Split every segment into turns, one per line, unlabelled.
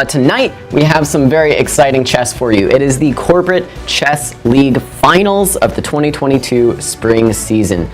Tonight, we have some very exciting chess for you. It is the Corporate Chess League Finals of the 2022 spring season.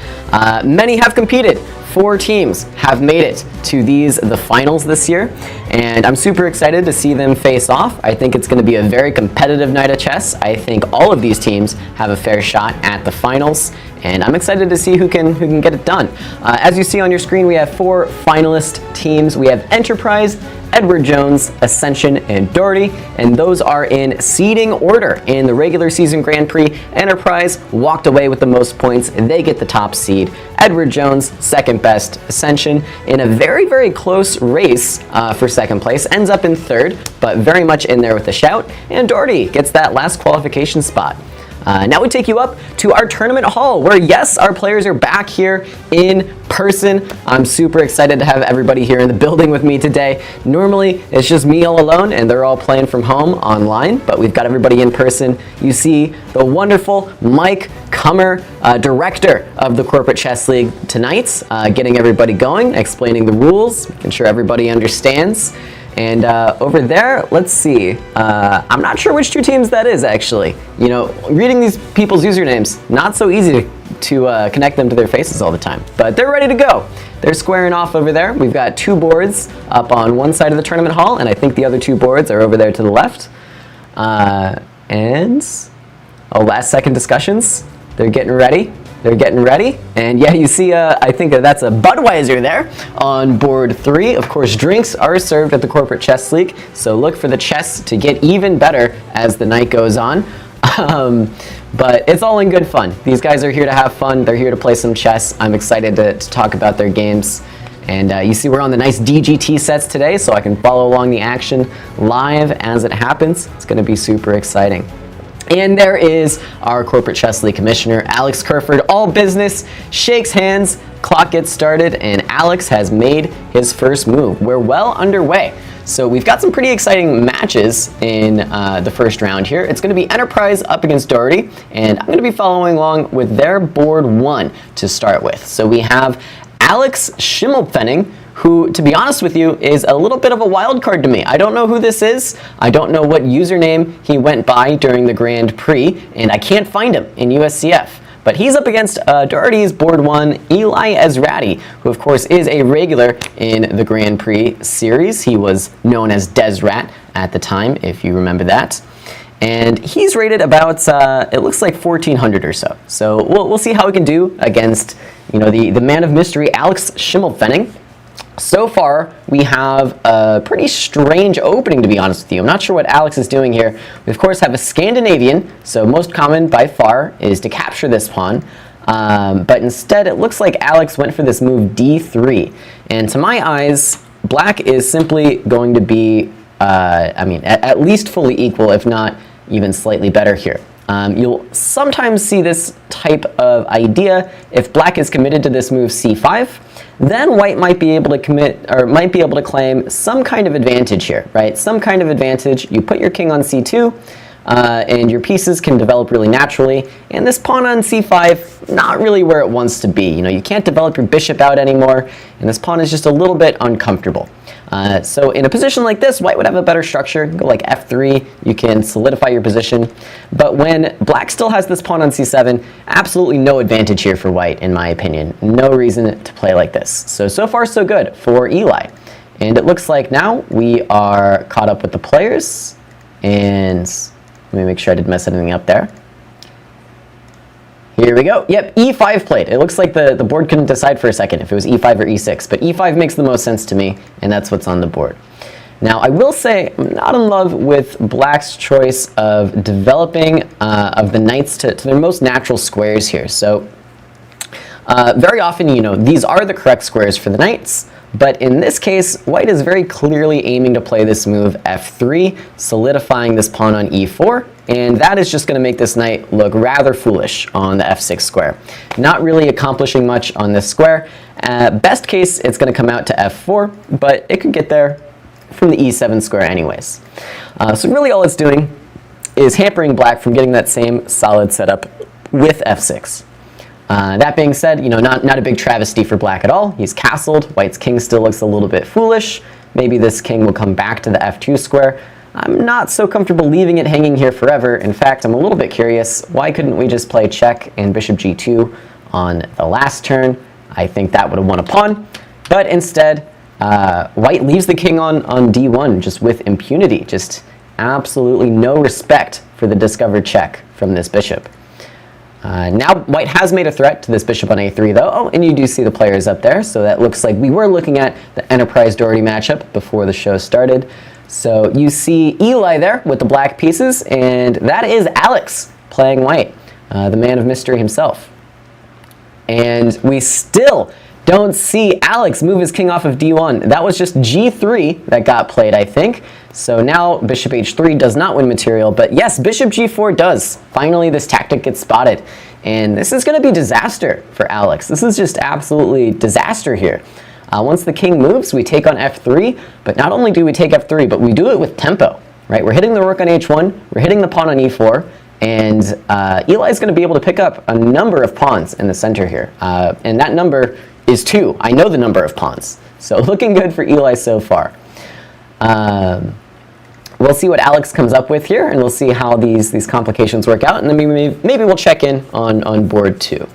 Many have competed. 4 teams have made it to the finals this year, and I'm super excited to see them face off. I think it's going to be a very competitive night of chess. I think all of these teams have a fair shot at the finals, and I'm excited to see who can get it done. As you see on your screen, we have 4 finalist teams. We have Enterprise, Edward Jones, Ascension, and Daugherty, and those are in seeding order. In the regular season Grand Prix, Enterprise walked away with the most points, and they get the top seed. Edward Jones, second best. Ascension, in a very, very close race for second place, ends up in third, but very much in there with a shout, and Daugherty gets that last qualification spot. Now we take you up to our tournament hall where, yes, our players are back here in person. I'm super excited to have everybody here in the building with me today. Normally, it's just me all alone and they're all playing from home online, but we've got everybody in person. You see the wonderful Mike Kummer, director of the Corporate Chess League tonight, getting everybody going, explaining the rules, making sure everybody understands. And over there, let's see, I'm not sure which 2 teams that is, actually. You know, reading these people's usernames, not so easy to connect them to their faces all the time. But they're ready to go. They're squaring off over there. We've got 2 boards up on one side of the tournament hall, and I think the other 2 boards are over there to the left. Last second discussions. They're getting ready. They're getting ready, and yeah, you see, I think that's a Budweiser there on board 3. Of course, drinks are served at the Corporate Chess League, so look for the chess to get even better as the night goes on. But it's all in good fun. These guys are here to have fun. They're here to play some chess. I'm excited to talk about their games. And you see we're on the nice DGT sets today, so I can follow along the action live as it happens. It's going to be super exciting. And there is our Corporate Chess League Commissioner, Alex Kerford. All business, shakes hands, clock gets started, and Alex has made his first move. We're well underway. So we've got some pretty exciting matches in the first round here. It's going to be Enterprise up against Daugherty, and I'm going to be following along with their board 1 to start with. So we have Alex Schimmelpfennig, who, to be honest with you, is a little bit of a wild card to me. I don't know who this is. I don't know what username he went by during the Grand Prix, and I can't find him in USCF. But he's up against Daugherty's board 1, Eli Ezrati, who of course is a regular in the Grand Prix series. He was known as Desrat at the time, if you remember that. And he's rated about, it looks like 1,400 or so. So we'll see how we can do against, you know, the man of mystery, Alex Schimmelpfennig. So far, we have a pretty strange opening, to be honest with you. I'm not sure what Alex is doing here. We, of course, have a Scandinavian, so most common by far is to capture this pawn. But instead, it looks like Alex went for this move d3. And to my eyes, black is simply going to be, at least fully equal, if not even slightly better here. You'll sometimes see this type of idea if black is committed to this move c5. Then white might be able to claim some kind of advantage here, right? Some kind of advantage. You put your king on c2, and your pieces can develop really naturally. And this pawn on c5, not really where it wants to be. You know, you can't develop your bishop out anymore, and this pawn is just a little bit uncomfortable. So in a position like this, white would have a better structure. Go like f3, you can solidify your position. But when black still has this pawn on c7, absolutely no advantage here for white, in my opinion. No reason to play like this. So far so good for Eli. And it looks like now we are caught up with the players. And let me make sure I didn't mess anything up there. Here we go. Yep, e5 played. It looks like the board couldn't decide for a second if it was e5 or e6, but e5 makes the most sense to me, and that's what's on the board. Now, I will say I'm not in love with black's choice of developing of the knights to their most natural squares here. So very often, you know, these are the correct squares for the knights, but in this case, white is very clearly aiming to play this move f3, solidifying this pawn on e4, and that is just going to make this knight look rather foolish on the f6 square. Not really accomplishing much on this square. Best case, it's going to come out to f4, but it could get there from the e7 square anyways. So really all it's doing is hampering black from getting that same solid setup with f6. That being said, you know, not a big travesty for black at all. He's castled. White's king still looks a little bit foolish. maybe this king will come back to the f2 square. I'm not so comfortable leaving it hanging here forever. In fact, I'm a little bit curious, why couldn't we just play check and bishop g2 on the last turn? I think that would have won a pawn, but instead, white leaves the king on d1 just with impunity, just absolutely no respect for the discovered check from this bishop. Now white has made a threat to this bishop on a3 though. Oh, and you do see the players up there, so that looks like we were looking at the Enterprise Daugherty matchup before the show started. So you see Eli there with the black pieces, and that is Alex playing white, the man of mystery himself. And we still don't see Alex move his king off of d1. That was just g3 that got played, I think. So now bishop h3 does not win material, but yes, bishop g4 does. Finally, this tactic gets spotted. And this is going to be disaster for Alex. This is just absolutely disaster here. Once the king moves, we take on f3, but not only do we take f3, but we do it with tempo, right? We're hitting the rook on h1, we're hitting the pawn on e4, and Eli's going to be able to pick up a number of pawns in the center here. And that number is 2. I know the number of pawns. So looking good for Eli so far. We'll see what Alex comes up with here, and we'll see how these complications work out, and then maybe we'll check in on board 2.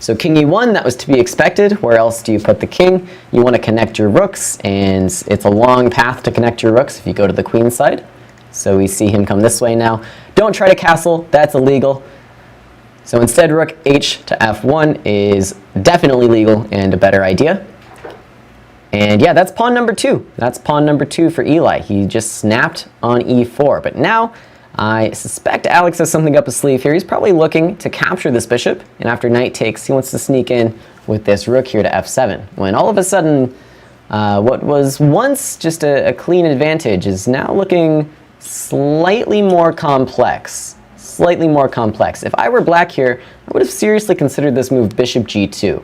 So king e1, that was to be expected. Where else do you put the king? You want to connect your rooks, and it's a long path to connect your rooks if you go to the queen side. So we see him come this way now. Don't try to castle, that's illegal. So instead, rook h to f1 is definitely legal and a better idea. And yeah, that's pawn number 2. That's pawn number 2 for Eli. He just snapped on e4. But now, I suspect Alex has something up his sleeve here. He's probably looking to capture this bishop, and after knight takes, he wants to sneak in with this rook here to f7. When all of a sudden, what was once just a clean advantage is now looking slightly more complex. Slightly more complex. If I were black here, I would have seriously considered this move bishop g2.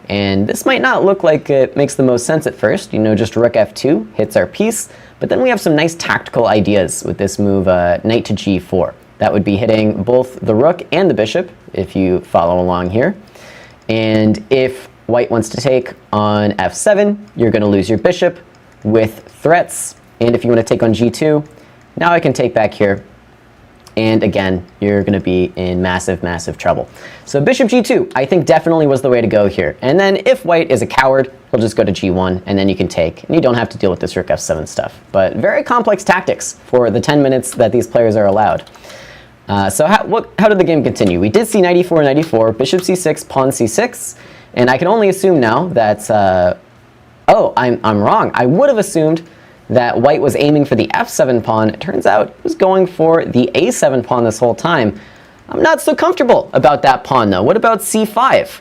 And this might not look like it makes the most sense at first, you know, just rook f2 hits our piece, but then we have some nice tactical ideas with this move knight to g4. That would be hitting both the rook and the bishop, if you follow along here. And if white wants to take on f7, you're going to lose your bishop with threats. And if you want to take on g2, now I can take back here. And again, you're going to be in massive, massive trouble. So bishop g2, I think definitely was the way to go here. And then if white is a coward, we'll just go to g1, and then you can take. And you don't have to deal with this rook f7 stuff. But very complex tactics for the 10 minutes that these players are allowed. So how did the game continue? We did see knight e4, knight e4, bishop c6, pawn c6. And I can only assume now that, oh, I'm wrong. I would have assumed that white was aiming for the f7 pawn. It turns out it was going for the a7 pawn this whole time. I'm not so comfortable about that pawn though. What about c5?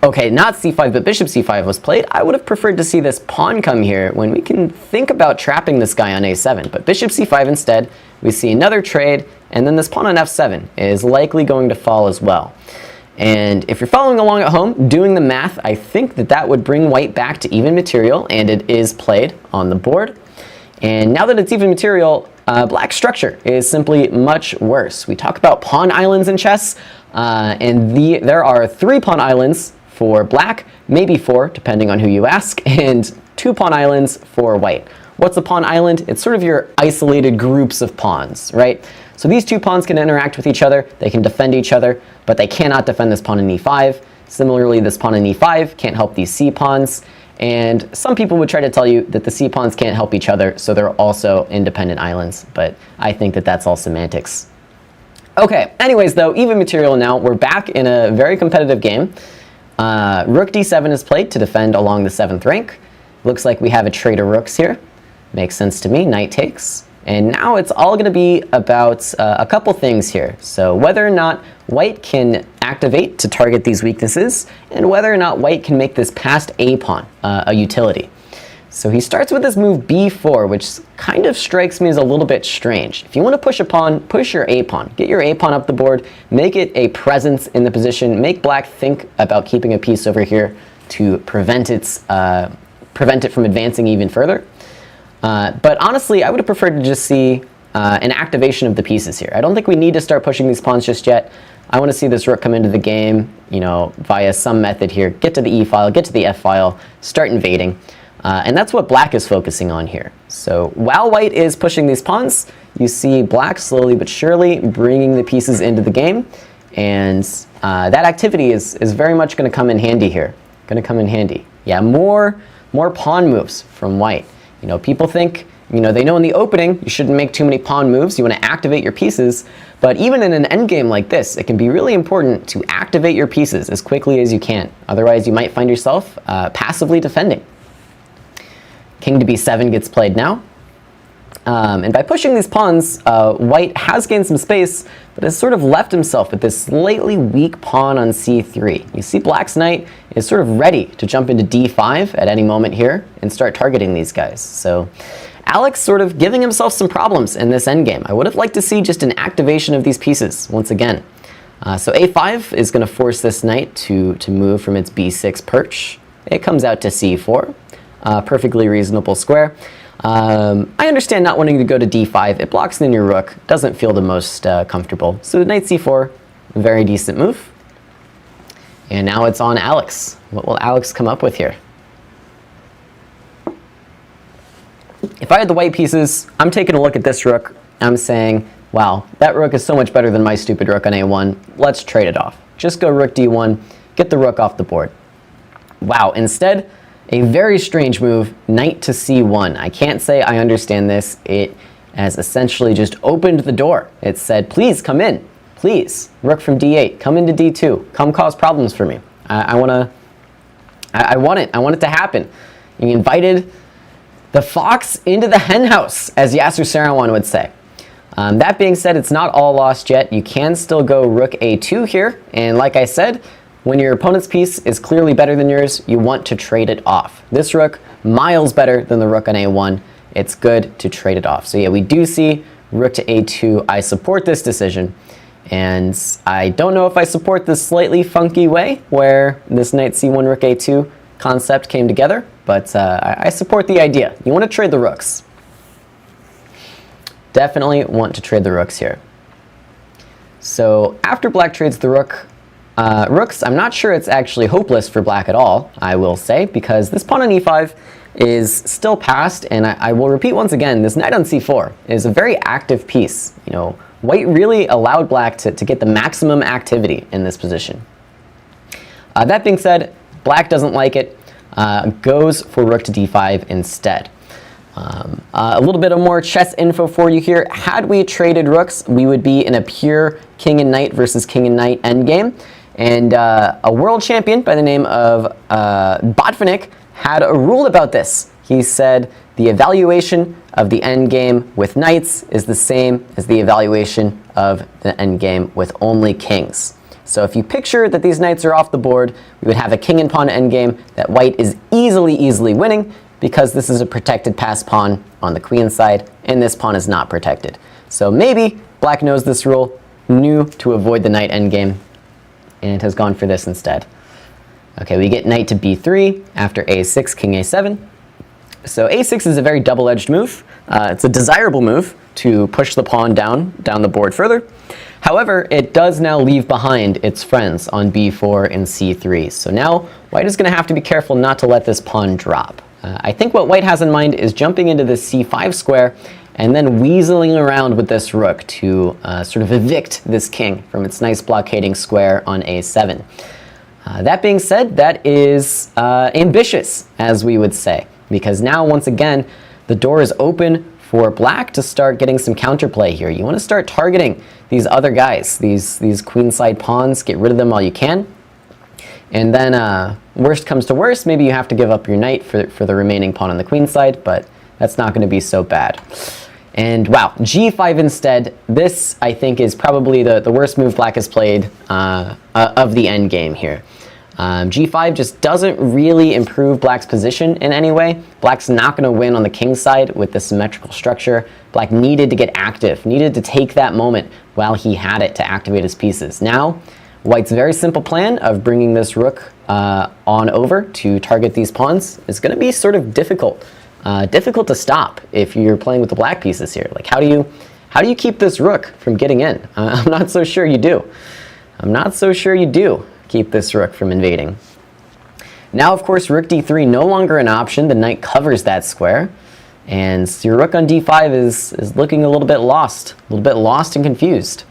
Okay, not c5, but bishop c5 was played. I would have preferred to see this pawn come here when we can think about trapping this guy on a7. But bishop c5 instead, we see another trade, and then this pawn on f7 is likely going to fall as well. And if you're following along at home, doing the math, I think that would bring white back to even material, and it is played on the board. And now that it's even material, black structure is simply much worse. We talk about pawn islands in chess, and there are 3 pawn islands for black, maybe 4, depending on who you ask, and 2 pawn islands for white. What's a pawn island? It's sort of your isolated groups of pawns, right? So these 2 pawns can interact with each other, they can defend each other, but they cannot defend this pawn in e5. Similarly, this pawn in e5 can't help these c pawns, and some people would try to tell you that the c pawns can't help each other, so they're also independent islands, but I think that that's all semantics. Okay, anyways though, even material now, we're back in a very competitive game. Rook d7 is played to defend along the 7th rank. Looks like we have a trade of rooks here. Makes sense to me, knight takes. And now it's all going to be about a couple things here. So whether or not white can activate to target these weaknesses, and whether or not white can make this passed a pawn a utility. So he starts with this move b4, which kind of strikes me as a little bit strange. If you want to push a pawn, push your a pawn. Get your a pawn up the board, make it a presence in the position, make black think about keeping a piece over here to prevent it from advancing even further. But honestly, I would have preferred to just see an activation of the pieces here. I don't think we need to start pushing these pawns just yet. I want to see this rook come into the game, you know, via some method here. Get to the e file, get to the f file, start invading. And that's what black is focusing on here. So while white is pushing these pawns, you see black slowly but surely bringing the pieces into the game. And that activity is very much going to come in handy here. Going to come in handy. Yeah, more pawn moves from white. You know, people think, you know, they know in the opening you shouldn't make too many pawn moves. You want to activate your pieces. But even in an endgame like this, it can be really important to activate your pieces as quickly as you can. Otherwise, you might find yourself passively defending. King to b7 gets played now. And by pushing these pawns, white has gained some space, but has sort of left himself with this slightly weak pawn on c3. You see black's knight is sort of ready to jump into d5 at any moment here and start targeting these guys. So Alex sort of giving himself some problems in this endgame. I would have liked to see just an activation of these pieces once again. So a5 is going to force this knight to move from its b6 perch. It comes out to c4. Perfectly reasonable square. I understand not wanting to go to d5. It blocks in your rook. Doesn't feel the most comfortable. So knight c4, a very decent move. And now it's on Alex. What will Alex come up with here? If I had the white pieces, I'm taking a look at this rook. I'm saying, wow, that rook is so much better than my stupid rook on a1. Let's trade it off. Just go rook d1, get the rook off the board. Wow, instead, a very strange move, knight to c1. I can't say I understand this. It has essentially just opened the door. It said, please come in. Please, rook from d8, come into d2. Come cause problems for me. I want it. I want it to happen. He invited the fox into the hen house, as Yasser Seirawan would say. That being said, it's not all lost yet. You can still go rook a2 here. And like I said, when your opponent's piece is clearly better than yours, you want to trade it off. This rook, miles better than the rook on a1. It's good to trade it off. So yeah, we do see rook to a2. I support this decision. And I don't know if I support this slightly funky way where this knight c1, rook a2 concept came together, but I support the idea. You want to trade the rooks. Definitely want to trade the rooks here. So after black trades the rooks, I'm not sure it's actually hopeless for black at all, I will say, because this pawn on e5 is still passed, and I will repeat once again, this knight on c4 is a very active piece. You know, white really allowed black to get the maximum activity in this position. That being said, black doesn't like it, goes for rook to d5 instead. A little bit of more chess info for you here. Had we traded rooks, we would be in a pure king and knight versus king and knight endgame. And a world champion by the name of Botvinnik had a rule about this. He said the evaluation of the endgame with knights is the same as the evaluation of the endgame with only kings. So if you picture that these knights are off the board, we would have a king and pawn endgame that white is easily winning because this is a protected pass pawn on the queen side, and this pawn is not protected. So maybe black knows this rule, knew to avoid the knight endgame, and has gone for this instead. Okay, we get knight to b3 after a6, king a7. So a6 is a very double-edged move. It's a desirable move to push the pawn down the board further. However, it does now leave behind its friends on b4 and c3. So now white is going to have to be careful not to let this pawn drop. I think what white has in mind is jumping into the c5 square and then weaseling around with this rook to sort of evict this king from its nice blockading square on a7. That being said, that is ambitious, as we would say, because now, once again, the door is open for black to start getting some counterplay here. You want to start targeting these other guys, these queenside pawns, get rid of them while you can. And then, worst comes to worst, maybe you have to give up your knight for the remaining pawn on the queen side, but that's not going to be so bad. And wow, g5 instead. This, I think, is probably the worst move black has played of the endgame here. G5 just doesn't really improve black's position in any way. Black's not going to win on the king side with the symmetrical structure. Black needed to get active, needed to take that moment while he had it to activate his pieces. Now, white's very simple plan of bringing this rook on over to target these pawns is going to be sort of difficult. Difficult to stop if you're playing with the black pieces here. Like, how do you keep this rook from getting in? I'm not so sure you do. I'm not so sure you do keep this rook from invading. Now, of course, rook d3 no longer an option. The knight covers that square. And your rook on d5 is looking a little bit lost and confused.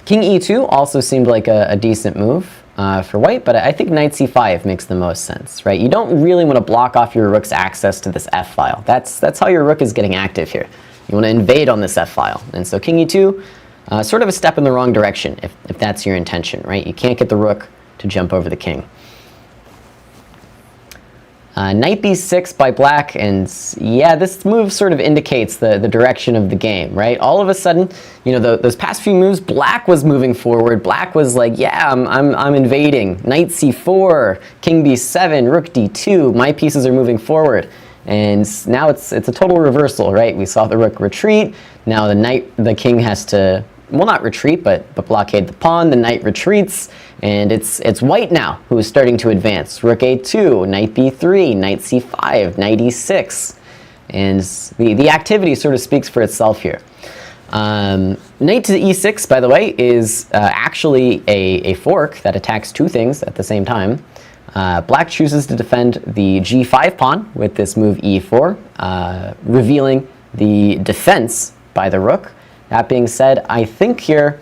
King e2 also seemed like a decent move for white, but I think knight c5 makes the most sense, right? You don't really want to block off your rook's access to this f file. That's how your rook is getting active here. You want to invade on this f file. And so king e2, sort of a step in the wrong direction if that's your intention, right? You can't get the rook to jump over the king. Knight b6 by black, and yeah, this move sort of indicates the direction of the game, right? All of a sudden, you know, those past few moves, black was moving forward. Black was like, yeah, I'm invading. Knight c4, king b7, rook d2. My pieces are moving forward, and now it's a total reversal, right? We saw the rook retreat. Now the king has to, well, not retreat, but blockade the pawn. The knight retreats, and it's white now who is starting to advance. Rook a2, knight b3, knight c5, knight e6, and the activity sort of speaks for itself here. Knight to e6, by the way, is actually a fork that attacks two things at the same time. Black chooses to defend the g5 pawn with this move e4, revealing the defense by the rook. That being said, I think here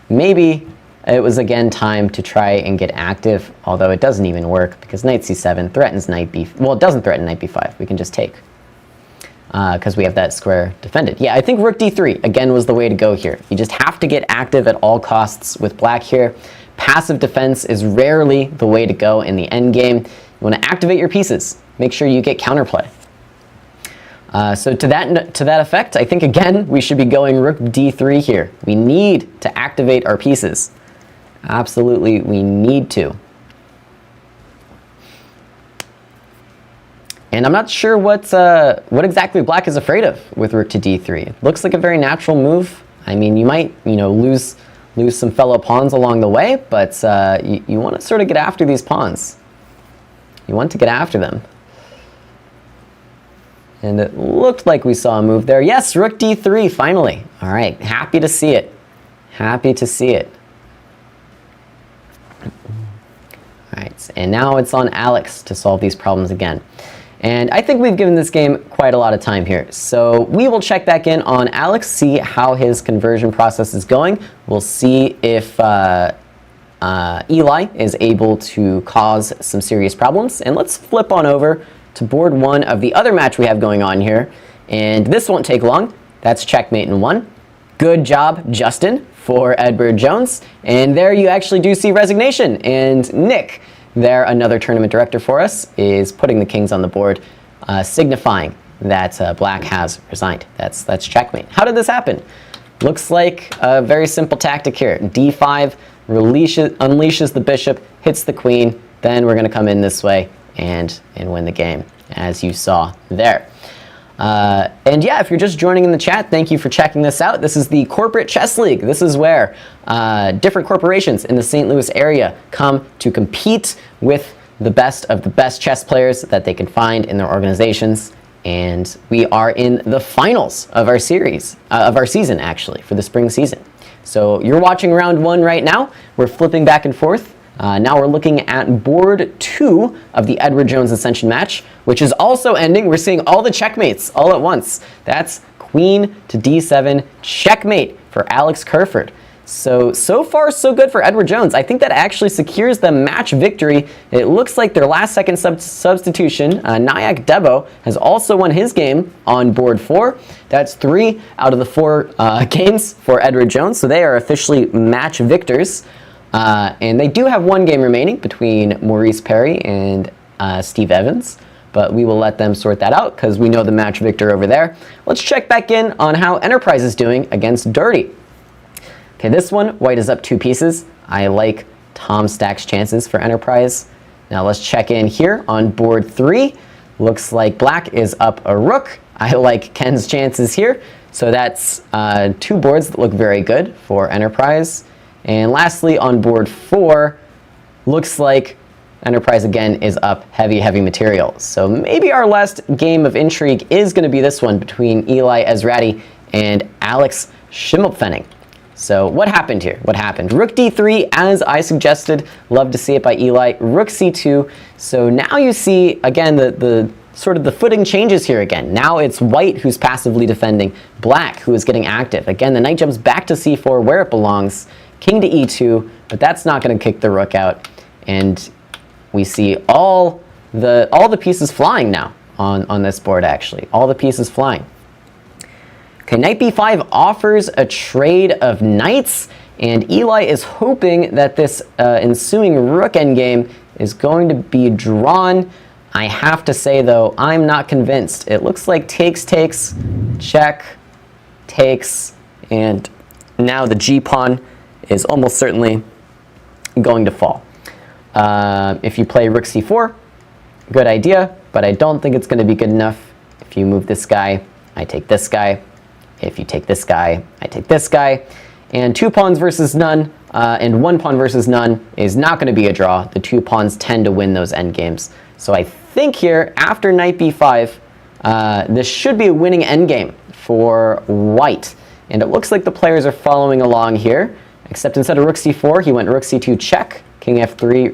maybe it was again time to try and get active, although it doesn't even work because knight c7 threatens knight b. Well, it doesn't threaten knight b5. We can just take because we have that square defended. Yeah, I think rook d3 again was the way to go here. You just have to get active at all costs with black here. Passive defense is rarely the way to go in the endgame. You want to activate your pieces. Make sure you get counterplay. So to that effect, I think again we should be going rook d3 here. We need to activate our pieces. Absolutely, we need to. And I'm not sure what exactly black is afraid of with rook to d3. It looks like a very natural move. I mean, you might lose some fellow pawns along the way, but you want to sort of get after these pawns. You want to get after them. And it looked like we saw a move there. Yes, rook d3, finally. All right, happy to see it. Happy to see it. All right, and now it's on Alex to solve these problems again. And I think we've given this game quite a lot of time here. So we will check back in on Alex, see how his conversion process is going. We'll see if Eli is able to cause some serious problems. And let's flip on over to board one of the other match we have going on here. And this won't take long. That's checkmate in one. Good job, Justin, for Edward Jones. And there you actually do see resignation. And Nick, there, another tournament director for us, is putting the kings on the board, signifying that black has resigned. That's checkmate. How did this happen? Looks like a very simple tactic here. D5 unleashes the bishop, hits the queen, then we're going to come in this way and win the game, as you saw there. And yeah, if you're just joining in the chat, thank you for checking this out. This is the Corporate Chess League. This is where different corporations in the St. Louis area come to compete with the best of the best chess players that they can find in their organizations. And we are in the finals of our series, of our season actually, for the spring season. So you're watching round one right now. We're flipping back and forth. Now we're looking at board 2 of the Edward Jones Ascension match, which is also ending. We're seeing all the checkmates all at once. That's queen to d7 checkmate for Alex Kerford. So far, so good for Edward Jones. I think that actually secures the match victory. It looks like their last second substitution, Nyack Debo, has also won his game on board 4. That's 3 out of the 4 games for Edward Jones, so they are officially match victors. And they do have one game remaining between Maurice Perry and Steve Evans, but we will let them sort that out because we know the match victor over there. Let's check back in on how Enterprise is doing against Daugherty. Okay, this one, white is up 2 pieces. I like Tom Stack's chances for Enterprise. Now let's check in here on board 3. Looks like black is up a rook. I like Ken's chances here. So that's 2 boards that look very good for Enterprise. And lastly, on board 4, looks like Enterprise again is up heavy material. So maybe our last game of intrigue is going to be this one between Eli Ezrati and Alex Schimmelpfennig. So what happened here? What happened? Rook d3, as I suggested. Love to see it by Eli. Rook c2. So now you see, again, the sort of the footing changes here again. Now it's white who's passively defending, black who is getting active. Again, the knight jumps back to c4 where it belongs. King to e2, but that's not going to kick the rook out. And we see all the pieces flying now on this board, actually. All the pieces flying. Okay, knight b5 offers a trade of knights, and Eli is hoping that this ensuing rook endgame is going to be drawn. I have to say, though, I'm not convinced. It looks like takes, check, takes, and now the g-pawn is almost certainly going to fall. If you play rook c4, good idea, but I don't think it's going to be good enough. If you move this guy, I take this guy. If you take this guy, I take this guy. And 2 pawns versus none, and 1 pawn versus none is not going to be a draw. The 2 pawns tend to win those endgames. So I think here, after knight b5, this should be a winning endgame for white. And it looks like the players are following along here, except instead of rook c4, he went rook c2 check, king f3,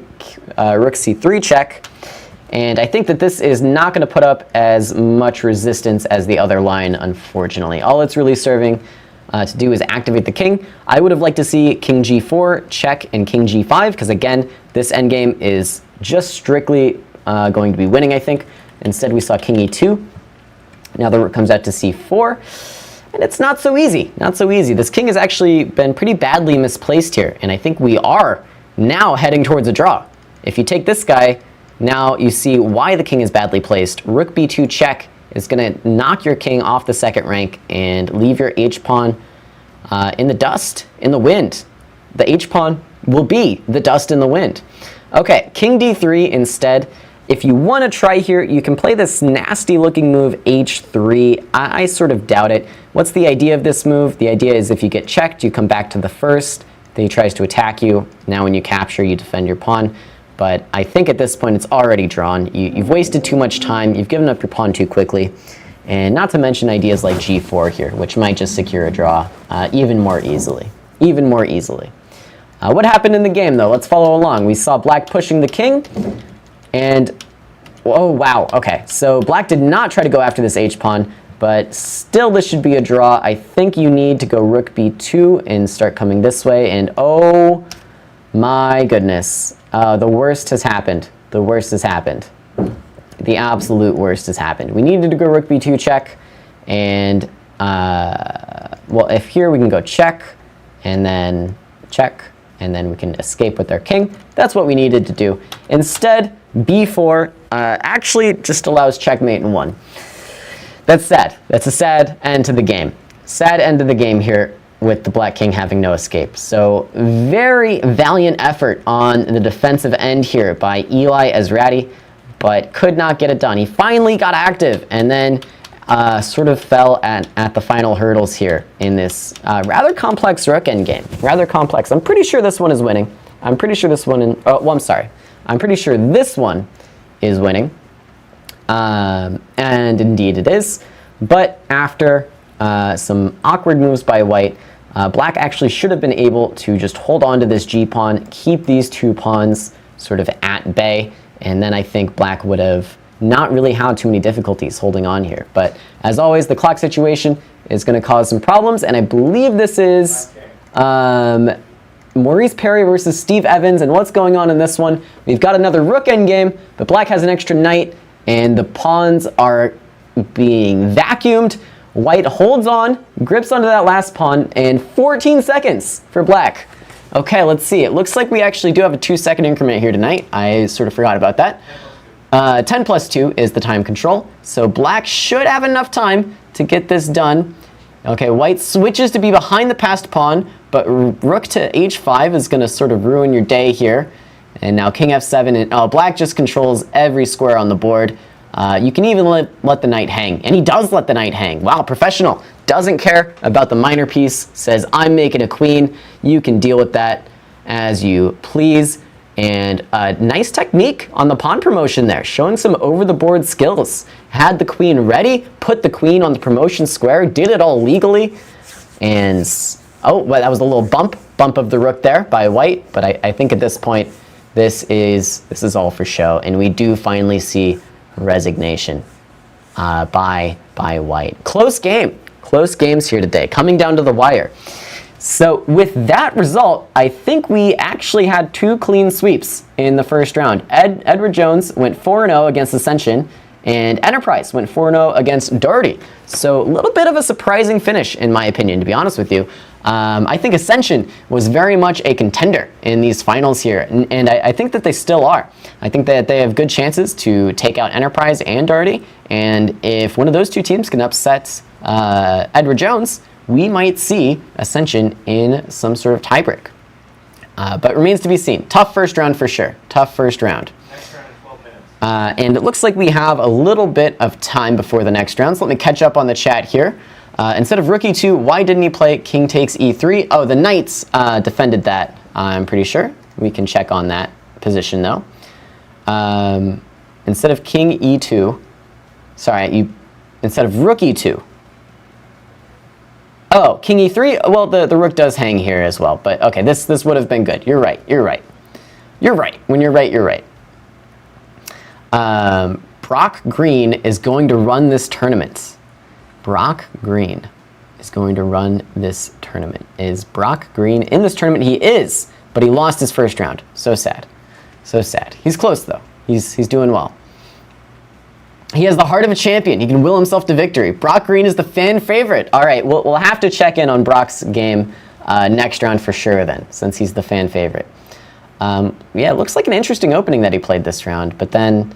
rook c3 check. And I think that this is not going to put up as much resistance as the other line, unfortunately. All it's really serving to do is activate the king. I would have liked to see king g4, check, and king g5, because again, this endgame is just strictly going to be winning, I think. Instead, we saw king e2. Now the rook comes out to c4. And it's not so easy, not so easy. This king has actually been pretty badly misplaced here, and I think we are now heading towards a draw. If you take this guy, now you see why the king is badly placed. Rook b2 check is going to knock your king off the second rank and leave your h-pawn in the dust, in the wind. The h-pawn will be the dust in the wind. Okay, king d3 instead. If you want to try here, you can play this nasty looking move h3. I sort of doubt it. What's the idea of this move? The idea is if you get checked, you come back to the first. Then he tries to attack you. Now when you capture, you defend your pawn. But I think at this point it's already drawn. You've wasted too much time. You've given up your pawn too quickly. And not to mention ideas like g4 here, which might just secure a draw even more easily. Even more easily. What happened in the game, though? Let's follow along. We saw black pushing the king. And, oh, wow. Okay, so black did not try to go after this h-pawn. But still, this should be a draw. I think you need to go rook b2 and start coming this way. And, oh my goodness. The worst has happened. The worst has happened. The absolute worst has happened. We needed to go rook b2 check, and well, if here we can go check, and then we can escape with our king. That's what we needed to do. Instead, b4 actually just allows checkmate in 1. That's sad. That's a sad end to the game. Sad end to the game here, with the black king having no escape. So very valiant effort on the defensive end here by Eli Ezrati, but could not get it done. He finally got active and then sort of fell at the final hurdles here in this rather complex rook endgame. Rather complex. I'm pretty sure this one is winning. I'm pretty sure this one, I'm sorry. I'm pretty sure this one is winning. And indeed it is. But after some awkward moves by white, black actually should have been able to just hold on to this g-pawn, keep these 2 pawns sort of at bay, and then I think black would have not really had too many difficulties holding on here. But as always, the clock situation is going to cause some problems, and I believe this is Maurice Perry versus Steve Evans. And what's going on in this one? We've got another rook endgame, but black has an extra knight, and the pawns are being vacuumed. White holds on, grips onto that last pawn, and 14 seconds for black. Okay, let's see. It looks like we actually do have a 2-second increment here tonight. I sort of forgot about that. 10 plus 2 is the time control, so black should have enough time to get this done. Okay, white switches to be behind the passed pawn, but rook to h5 is going to sort of ruin your day here. And now king f7, and black just controls every square on the board. You can even let the knight hang, and he does let the knight hang. Wow, professional. Doesn't care about the minor piece, says, I'm making a queen. You can deal with that as you please. And nice technique on the pawn promotion there, showing some over-the-board skills. Had the queen ready, put the queen on the promotion square, did it all legally, and Oh, well, that was a little bump of the rook there by white, but I think at this point, this is all for show, and we do finally see resignation by white. Close games here today, coming down to the wire. So with that result, I think we actually had 2 clean sweeps in the first round. Edward Jones went 4-0 against Ascension, and Enterprise went 4-0 against Daugherty. So a little bit of a surprising finish, in my opinion, to be honest with you. I think Ascension was very much a contender in these finals here, and I think that they still are. I think that they have good chances to take out Enterprise and Daugherty, and if one of those 2 teams can upset Edward Jones, we might see Ascension in some sort of tiebreak. But remains to be seen. Tough first round for sure. Tough first round.
Next round is 12 minutes.
And it looks like we have a little bit of time before the next round, so let me catch up on the chat here. Instead of rook e2, why didn't he play king takes e3? Oh, the knights defended that, I'm pretty sure. We can check on that position, though. Instead of king e2, instead of rook e2, oh, king e3? Well, the rook does hang here as well. But okay, this would have been good. You're right. You're right. You're right. When you're right, you're right. Brock Green is going to run this tournament. Brock Green is going to run this tournament. Is Brock Green in this tournament? He is, but he lost his first round. So sad. So sad. He's close, though. He's doing well. He has the heart of a champion. He can will himself to victory. Brock Green is the fan favorite. All right, we'll have to check in on Brock's game next round for sure then, since he's the fan favorite. Yeah, it looks like an interesting opening that he played this round, but then,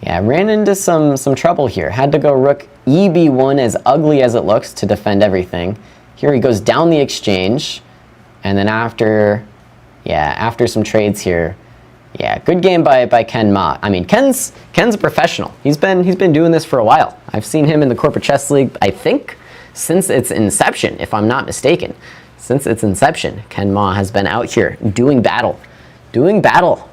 yeah, ran into some trouble here. Had to go rook EB1, as ugly as it looks, to defend everything. Here he goes down the exchange, and then after some trades here, yeah, good game by Ken Ma. I mean, Ken's a professional. He's been doing this for a while. I've seen him in the Corporate Chess League, I think, since its inception, if I'm not mistaken. Since its inception, Ken Ma has been out here doing battle. Doing battle.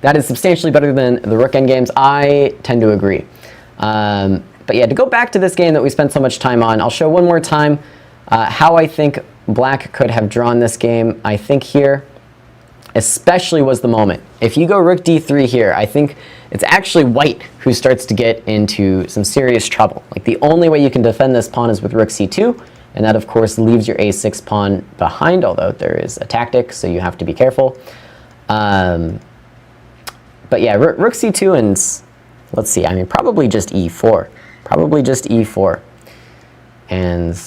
That is substantially better than the rook endgames. I tend to agree. But yeah, to go back to this game that we spent so much time on, I'll show one more time how I think Black could have drawn this game. I think here especially was the moment. If you go rook d3 here, I think it's actually white who starts to get into some serious trouble. Like, the only way you can defend this pawn is with rook c2, and that of course leaves your a6 pawn behind, although there is a tactic, so you have to be careful. But yeah, rook c2 and let's see, I mean, probably just e4. Probably just e4. And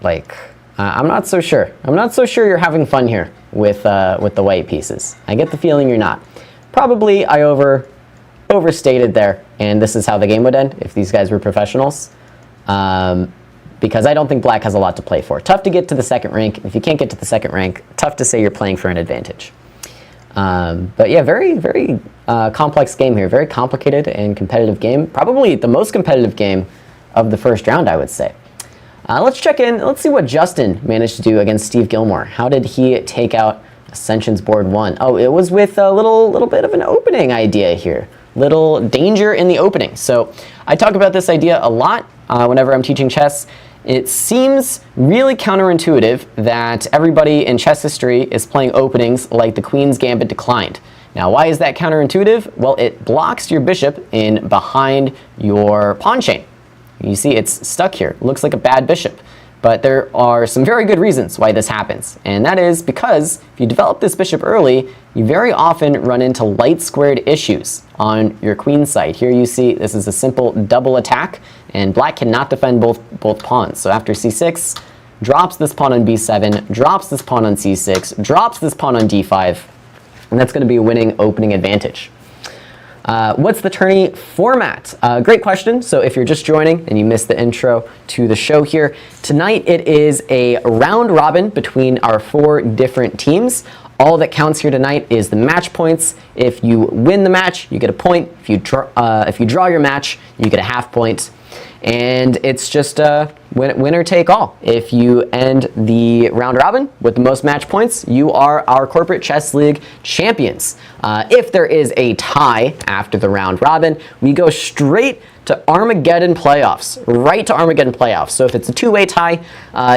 like, I'm not so sure. I'm not so sure you're having fun here with the white pieces. I get the feeling you're not. Probably I overstated there, and this is how the game would end if these guys were professionals. Because I don't think Black has a lot to play for. Tough to get to the second rank. If you can't get to the second rank, tough to say you're playing for an advantage. But yeah, very, very complex game here. Very complicated and competitive game. Probably the most competitive game of the first round, I would say. Let's check in. Let's see what Justin managed to do against Steve Gilmore. How did he take out Ascension's board 1? Oh, it was with a little bit of an opening idea here. Little danger in the opening. So I talk about this idea a lot whenever I'm teaching chess. It seems really counterintuitive that everybody in chess history is playing openings like the Queen's Gambit declined. Now, why is that counterintuitive? Well, it blocks your bishop in behind your pawn chain. You see it's stuck here. It looks like a bad bishop. But there are some very good reasons why this happens. And that is because if you develop this bishop early, you very often run into light squared issues on your queen side. Here you see this is a simple double attack, and Black cannot defend both pawns. So after c6, drops this pawn on b7, drops this pawn on c6, drops this pawn on d5, and that's going to be a winning opening advantage. What's the tourney format? Great question. So if you're just joining and you missed the intro to the show here, tonight it is a round robin between our 4 different teams. All that counts here tonight is the match points. If you win the match, you get a point. If you draw your match, you get a half point. And it's just winner take all. If you end the round robin with the most match points, you are our Corporate Chess League champions. If there is a tie after the round robin, we go straight to Armageddon playoffs, right to Armageddon playoffs. So if it's a two-way tie,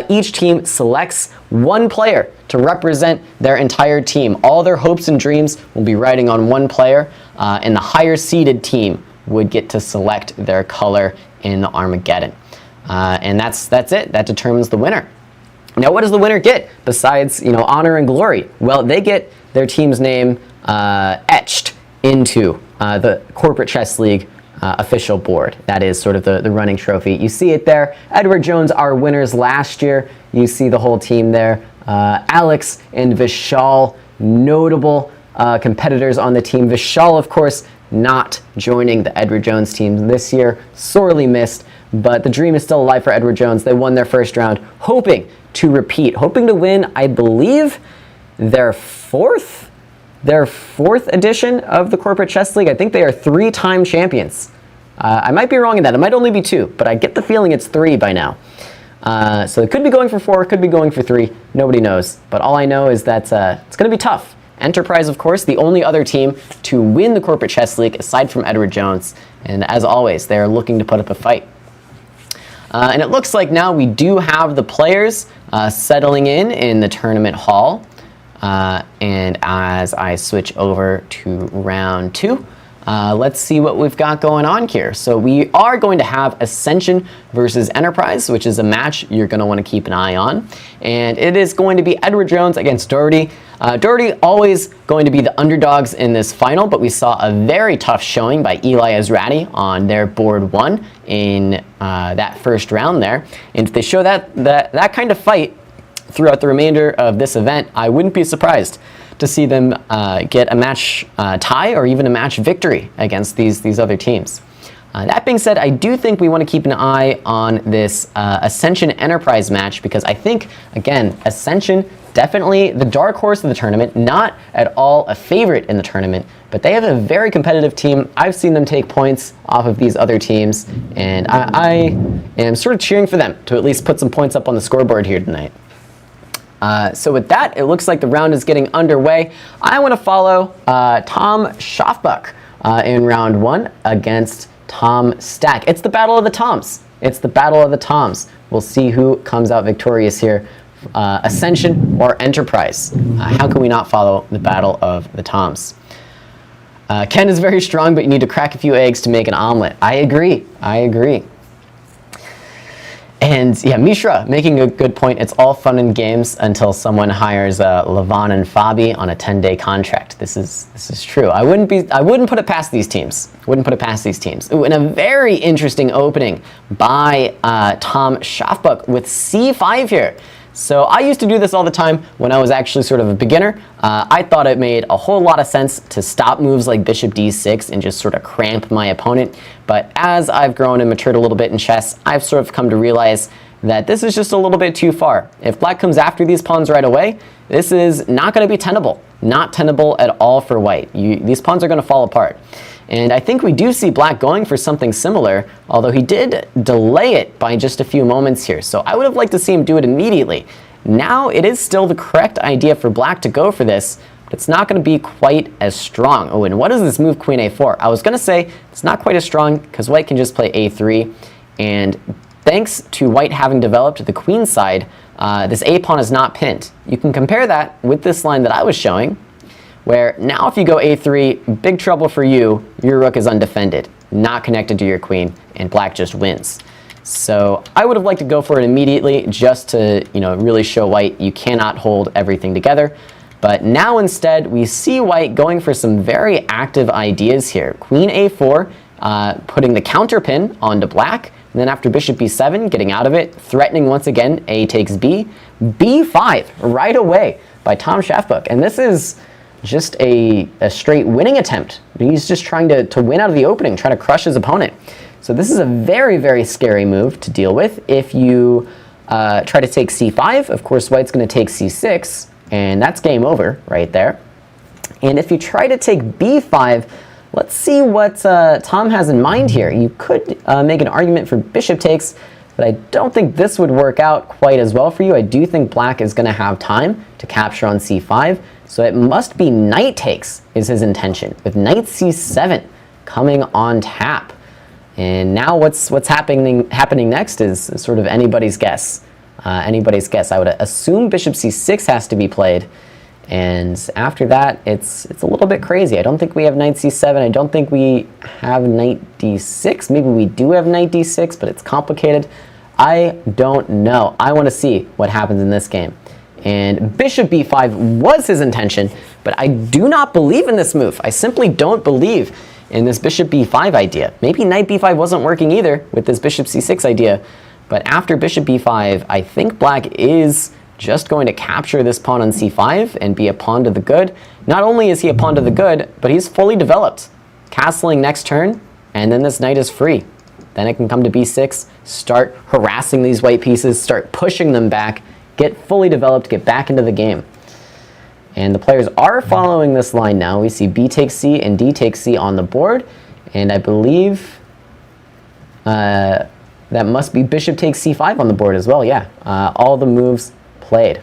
each team selects one player to represent their entire team. All their hopes and dreams will be riding on one player, and the higher seeded team would get to select their color in the Armageddon. And that's it. That determines the winner. Now, what does the winner get besides, honor and glory? Well, they get their team's name etched into the Corporate Chess League official board. That is sort of the running trophy. You see it there. Edward Jones, our winners last year. You see the whole team there. Alex and Vishal, notable competitors on the team. Vishal, of course, not joining the Edward Jones team this year. Sorely missed, but the dream is still alive for Edward Jones. They won their first round, hoping to repeat, hoping to win, I believe, their fourth edition of the Corporate Chess League. I think they are 3-time champions. I might be wrong in that. It might only be 2, but I get the feeling it's 3 by now. So it could be going for 4, could be going for 3. Nobody knows. But all I know is that it's going to be tough. Enterprise, of course, the only other team to win the Corporate Chess League aside from Edward Jones. And as always, they're looking to put up a fight. And it looks like now we do have the players settling in the tournament hall. And as I switch over to round 2, let's see what we've got going on here. So we are going to have Ascension versus Enterprise, which is a match you're going to want to keep an eye on. And it is going to be Edward Jones against Daugherty. Daugherty always going to be the underdogs in this final, but we saw a very tough showing by Eli Ezrati on their board 1 in that first round there. And if they show that kind of fight throughout the remainder of this event, I wouldn't be surprised to see them get a match tie or even a match victory against these other teams. That being said, I do think we want to keep an eye on this Ascension Enterprise match because I think, again, Ascension, definitely the dark horse of the tournament, not at all a favorite in the tournament, but they have a very competitive team. I've seen them take points off of these other teams, and I am sort of cheering for them to at least put some points up on the scoreboard here tonight. So with that, it looks like the round is getting underway. I want to follow Tom Schaffbuck in round 1 against Tom Stack. It's the battle of the Toms. It's the battle of the Toms. We'll see who comes out victorious here, Ascension or Enterprise. How can we not follow the battle of the Toms? Ken is very strong, but you need to crack a few eggs to make an omelet. I agree. And yeah, Mishra making a good point. It's all fun and games until someone hires Levon and Fabi on a 10-day contract. This is true. I wouldn't put it past these teams. Ooh, and a very interesting opening by Tom Schaffbuck with C5 here. So I used to do this all the time when I was actually sort of a beginner. I thought it made a whole lot of sense to stop moves like bishop d6 and just sort of cramp my opponent. But as I've grown and matured a little bit in chess, I've sort of come to realize that this is just a little bit too far. If black comes after these pawns right away, this is not going to be tenable. Not tenable at all for white. These pawns are going to fall apart. And I think we do see black going for something similar, although he did delay it by just a few moments here. So I would have liked to see him do it immediately. Now it is still the correct idea for black to go for this, but it's not going to be quite as strong. Oh, and what is this move queen a4? I was going to say it's not quite as strong because white can just play a3. And thanks to white having developed the queen side, this a pawn is not pinned. You can compare that with this line that I was showing, where now if you go a3, big trouble for you, your rook is undefended, not connected to your queen, and black just wins. So I would have liked to go for it immediately just to really show white you cannot hold everything together. But now instead we see white going for some very active ideas here. Queen a4, putting the counter pin onto black, and then after bishop b7, getting out of it, threatening once again a takes b, b5 right away by Tom Schaffbuck. And this is just a straight winning attempt. He's just trying to win out of the opening, trying to crush his opponent. So this is a very, very scary move to deal with. If you try to take c5, of course white's going to take c6, and that's game over right there. And if you try to take b5, let's see what Tom has in mind here. You could make an argument for bishop takes, but I don't think this would work out quite as well for you. I do think black is going to have time to capture on c5. So it must be knight takes is his intention, with knight c7 coming on tap. And now what's happening next is sort of anybody's guess. Anybody's guess. I would assume bishop c6 has to be played. And after that, it's a little bit crazy. I don't think we have knight c7. I don't think we have knight d6. Maybe we do have knight d6, but it's complicated. I don't know. I want to see what happens in this game. And bishop b5 was his intention, but I do not believe in this move. I simply don't believe in this bishop b5 idea. Maybe knight b5 wasn't working either with this bishop c6 idea, but after bishop b5, I think black is just going to capture this pawn on c5 and be a pawn to the good. Not only is he a pawn to the good, but he's fully developed. Castling next turn, and then this knight is free. Then it can come to b6, start harassing these white pieces, start pushing them back, get fully developed, get back into the game. And the players are following this line now. We see b takes c and d takes c on the board, and I believe that must be bishop takes c5 on the board as well. Yeah, all the moves played.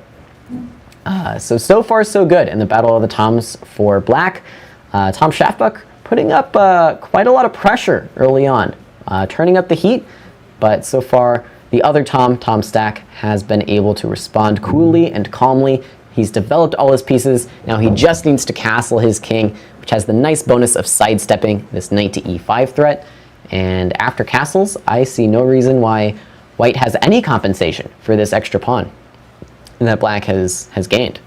So far so good in the Battle of the Toms for black. Tom Schafbuck putting up quite a lot of pressure early on, turning up the heat, but so far the other Tom Stack, has been able to respond coolly and calmly. He's developed all his pieces. Now he just needs to castle his king, which has the nice bonus of sidestepping this knight to e5 threat. And after castles, I see no reason why white has any compensation for this extra pawn that black has gained.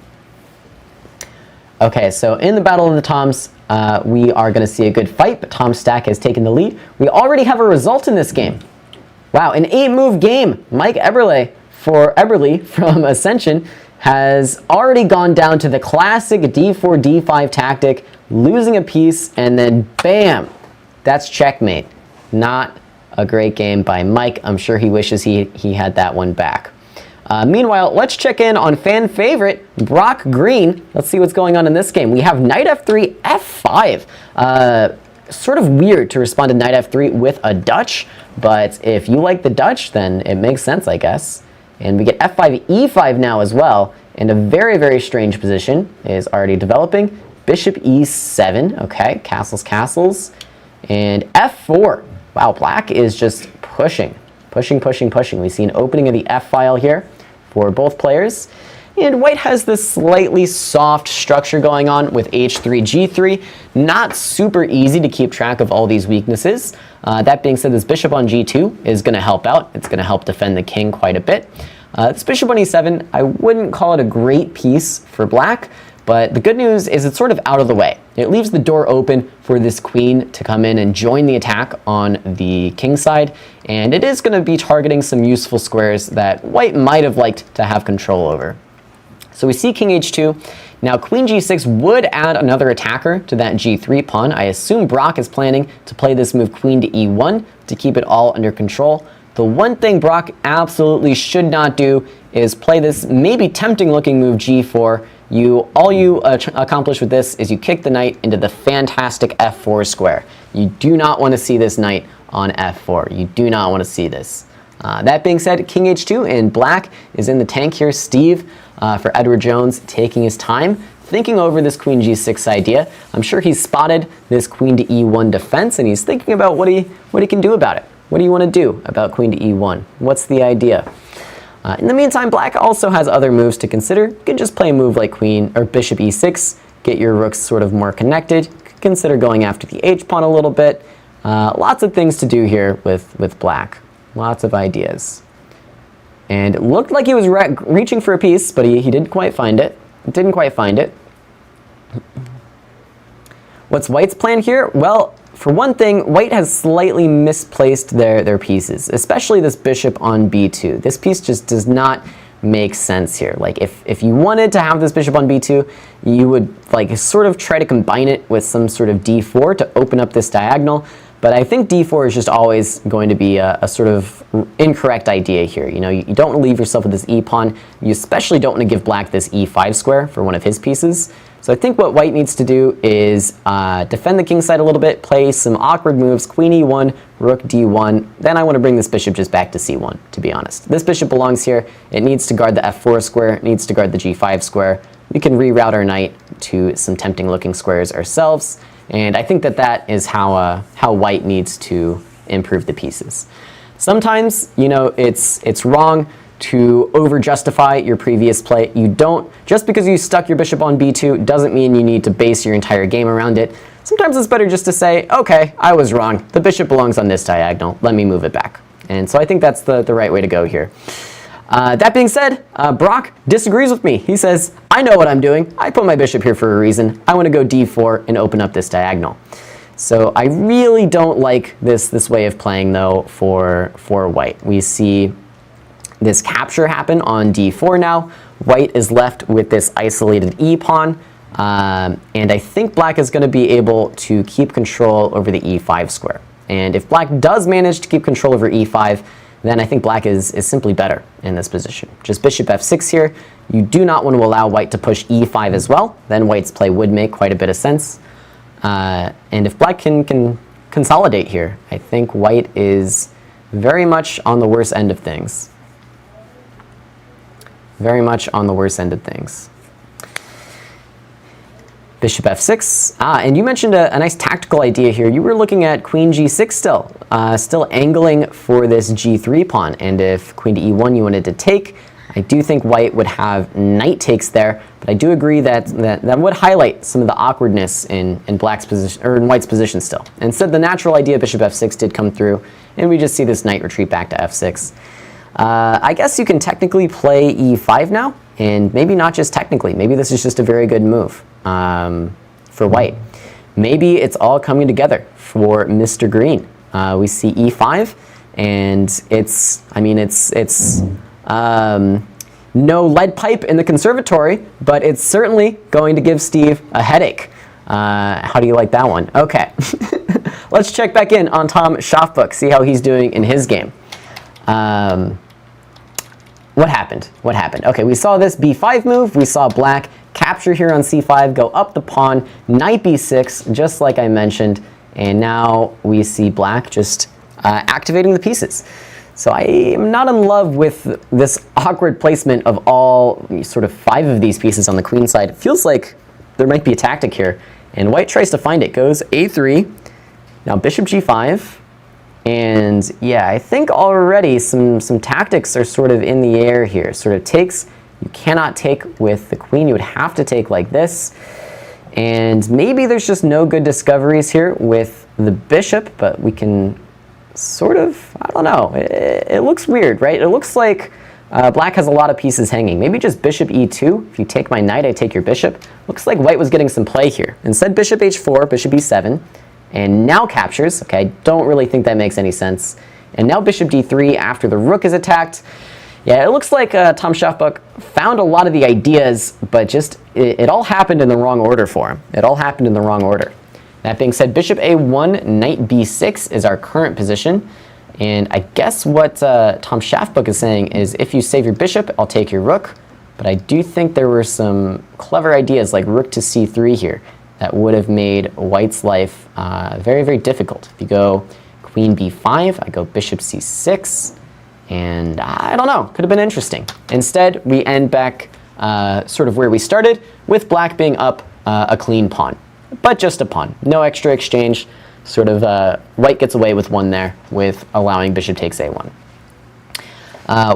Okay, so in the Battle of the Toms, we are going to see a good fight, but Tom Stack has taken the lead. We already have a result in this game. Wow, an 8-move game. Mike Eberle from Ascension has already gone down to the classic d4, d5 tactic, losing a piece, and then bam, that's checkmate. Not a great game by Mike. I'm sure he wishes he had that one back. Meanwhile, let's check in on fan favorite Brock Green. Let's see what's going on in this game. We have knight f3, f5. Sort of weird to respond to knight f3 with a Dutch, but if you like the Dutch, then it makes sense, I guess. And we get f5, e5 now as well, and a very, very strange position is already developing. Bishop e7, okay, castles, and f4. Wow, black is just pushing. We see an opening of the f-file here for both players. And white has this slightly soft structure going on with h3, g3. Not super easy to keep track of all these weaknesses. That being said, this bishop on g2 is going to help out. It's going to help defend the king quite a bit. This bishop on e7, I wouldn't call it a great piece for black, but the good news is it's sort of out of the way. It leaves the door open for this queen to come in and join the attack on the king side, and it is going to be targeting some useful squares that white might have liked to have control over. So we see king h2. Now queen g6 would add another attacker to that g3 pawn. I assume Brock is planning to play this move queen to e1 to keep it all under control. The one thing Brock absolutely should not do is play this maybe tempting looking move g4. All you accomplish with this is you kick the knight into the fantastic f4 square. You do not want to see this knight on f4. You do not want to see this. That being said, king h2, and black is in the tank here. Steve, for Edward Jones, taking his time, thinking over this queen g6 idea. I'm sure he's spotted this queen to e1 defense, and he's thinking about what he can do about it. What do you want to do about queen to e1? What's the idea? In the meantime, black also has other moves to consider. You can just play a move like queen or bishop e6, get your rooks sort of more connected. Consider going after the h-pawn a little bit. Lots of things to do here with black. Lots of ideas. And it looked like he was reaching for a piece, but he didn't quite find it. What's white's plan here? Well, for one thing, white has slightly misplaced their pieces, especially this bishop on b2. This piece just does not make sense here. Like if you wanted to have this bishop on b2, you would like sort of try to combine it with some sort of d4 to open up this diagonal. But I think d4 is just always going to be a sort of incorrect idea here. You know, you don't want to leave yourself with this e-pawn. You especially don't want to give black this e5 square for one of his pieces. So I think what white needs to do is defend the king side a little bit, play some awkward moves, queen e1, rook d1. Then I want to bring this bishop just back to c1, to be honest. This bishop belongs here. It needs to guard the f4 square. It needs to guard the g5 square. We can reroute our knight to some tempting looking squares ourselves. And I think that is how white needs to improve the pieces. Sometimes, you know, it's wrong to over-justify your previous play. You don't, just because you stuck your bishop on b2 doesn't mean you need to base your entire game around it. Sometimes it's better just to say, okay, I was wrong. The bishop belongs on this diagonal. Let me move it back. And so I think that's the right way to go here. That being said, Brock disagrees with me. He says, I know what I'm doing. I put my bishop here for a reason. I want to go d4 and open up this diagonal. So I really don't like this way of playing, though, for white. We see this capture happen on d4 now. White is left with this isolated e-pawn. And I think black is going to be able to keep control over the e5 square. And if black does manage to keep control over e5, then I think black is simply better in this position. Just bishop f6 here. You do not want to allow white to push e5 as well. Then white's play would make quite a bit of sense. And if black can consolidate here, I think white is very much on the worse end of things. Very much on the worse end of things. Bishop f6. And you mentioned a nice tactical idea here. You were looking at queen g6 still angling for this g3 pawn. And if queen to e1 you wanted to take, I do think white would have knight takes there. But I do agree that would highlight some of the awkwardness in black's position, or in white's position still. Instead, the natural idea bishop f6 did come through, and we just see this knight retreat back to f6. I guess you can technically play e5 now, and maybe not just technically. Maybe this is just a very good move for white. Maybe it's all coming together for Mr. Green. We see e5, and it's no lead pipe in the conservatory, but it's certainly going to give Steve a headache. How do you like that one? Okay, let's check back in on Tom Schaafboek, see how he's doing in his game. What happened? What happened? Okay, we saw this b5 move. We saw black capture here on c5, go up the pawn, knight b6, just like I mentioned. And now we see black just activating the pieces. So I am not in love with this awkward placement of all sort of 5 of these pieces on the queen side. It feels like there might be a tactic here. And white tries to find it. Goes a3, now bishop g5. And yeah, I think already some tactics are sort of in the air here. Sort of takes, you cannot take with the queen. You would have to take like this. And maybe there's just no good discoveries here with the bishop, but we can sort of, I don't know. It looks weird, right? It looks like black has a lot of pieces hanging. Maybe just bishop e2. If you take my knight, I take your bishop. Looks like white was getting some play here. Instead, bishop h4, bishop e7. And now captures. Okay, I don't really think that makes any sense. And now bishop d3 after the rook is attacked. Yeah, it looks like Tom Schaafboek found a lot of the ideas, but just it all happened in the wrong order for him. It all happened in the wrong order. That being said, bishop a1, knight b6 is our current position. And I guess what Tom Schaafboek is saying is if you save your bishop, I'll take your rook. But I do think there were some clever ideas like rook to c3 here that would have made white's life very, very difficult. If you go queen b5, I go bishop c6, and I don't know, could have been interesting. Instead, we end back sort of where we started, with black being up a clean pawn, but just a pawn. No extra exchange, sort of white gets away with one there with allowing bishop takes a1.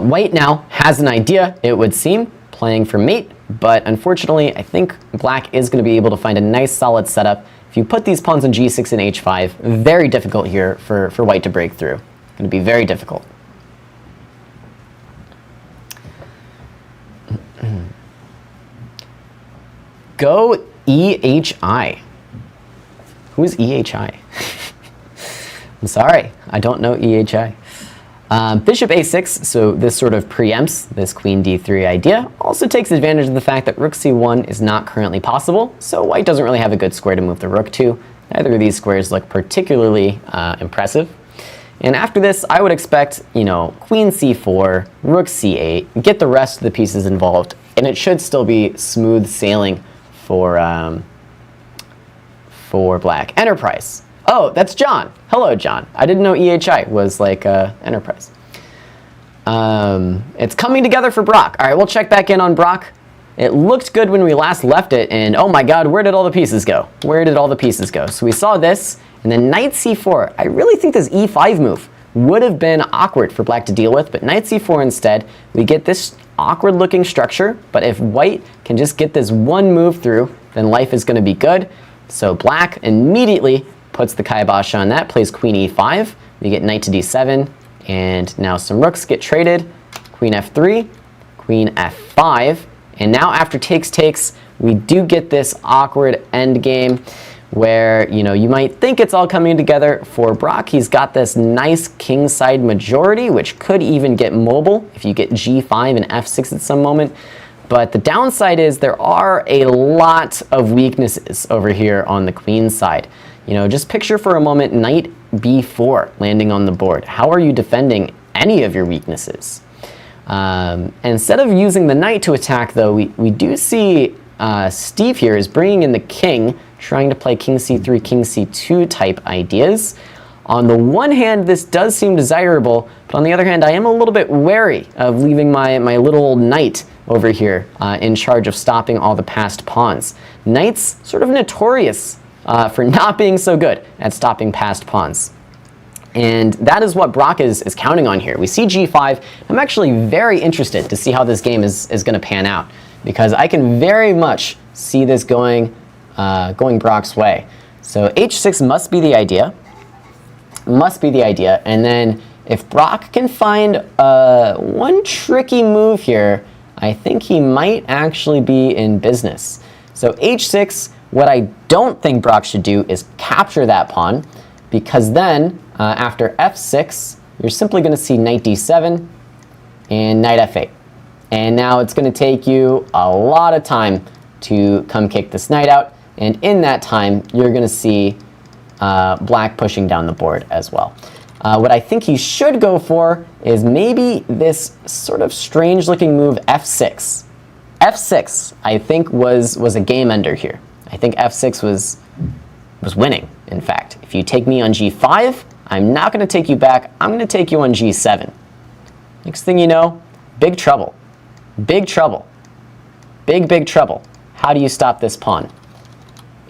White now has an idea, it would seem, playing for mate, but unfortunately, I think black is going to be able to find a nice solid setup. If you put these pawns on g6 and h5, very difficult here for white to break through. Going to be very difficult. Go EHI. Who is EHI? I'm sorry, I don't know EHI. Bishop a6, so this sort of preempts this queen d3 idea. Also takes advantage of the fact that rook c1 is not currently possible, so white doesn't really have a good square to move the rook to. Neither of these squares look particularly impressive. And after this, I would expect, you know, queen c4, rook c8, get the rest of the pieces involved, and it should still be smooth sailing for black. Enterprise. Oh, that's John. Hello, John. I didn't know EHI was like Enterprise. It's coming together for Brock. All right, we'll check back in on Brock. It looked good when we last left it, and oh my god, where did all the pieces go? Where did all the pieces go? So we saw this, and then knight c4. I really think this e5 move would have been awkward for black to deal with, but knight c4 instead. We get this awkward looking structure, but if white can just get this one move through, then life is going to be good. So black immediately puts the kibosh on that, plays queen e5. We get knight to d7, and now some rooks get traded. Queen f3, queen f5, and now after takes, we do get this awkward endgame where, you know, you might think it's all coming together. For Brock, he's got this nice kingside majority, which could even get mobile if you get g5 and f6 at some moment. But the downside is there are a lot of weaknesses over here on the queen side. You know, just picture for a moment knight b4 landing on the board. How are you defending any of your weaknesses? Instead of using the knight to attack, though, we do see Steve here is bringing in the king, trying to play king c3, king c2 type ideas. On the one hand, this does seem desirable, but on the other hand, I am a little bit wary of leaving my little old knight over here in charge of stopping all the passed pawns. Knights sort of notorious for not being so good at stopping passed pawns. And that is what Brock is counting on here. We see g5. I'm actually very interested to see how this game is going to pan out, because I can very much see this going Brock's way. So h6 must be the idea. Must be the idea. And then if Brock can find one tricky move here, I think he might actually be in business. So h6, what I don't think Brock should do is capture that pawn, because then after f6, you're simply going to see knight d7 and knight f8. And now it's going to take you a lot of time to come kick this knight out. And in that time, you're going to see black pushing down the board as well. What I think he should go for is maybe this sort of strange looking move f6. f6, I think, was a game ender here. I think f6 was winning, in fact. If you take me on g5, I'm not going to take you back. I'm going to take you on g7. Next thing you know, big trouble. Big trouble. Big trouble. How do you stop this pawn?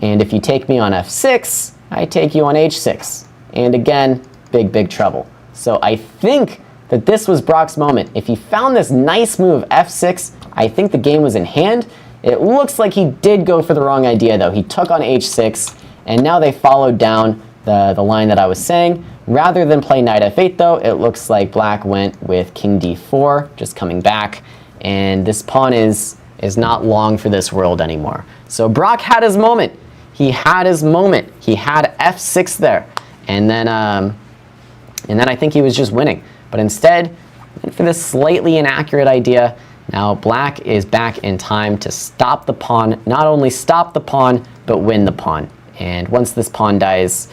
And if you take me on f6, I take you on h6. And again, big trouble. So I think that this was Brock's moment. If he found this nice move f6, I think the game was in hand. It looks like he did go for the wrong idea, though. He took on h6, and now they followed down the line that I was saying. Rather than play knight f8, though, it looks like black went with king d4, just coming back. And this pawn is not long for this world anymore. So Brock had his moment. He had his moment. He had f6 there. And then I think he was just winning. But instead, went for this slightly inaccurate idea. Now black is back in time to stop the pawn. Not only stop the pawn, but win the pawn. And once this pawn dies,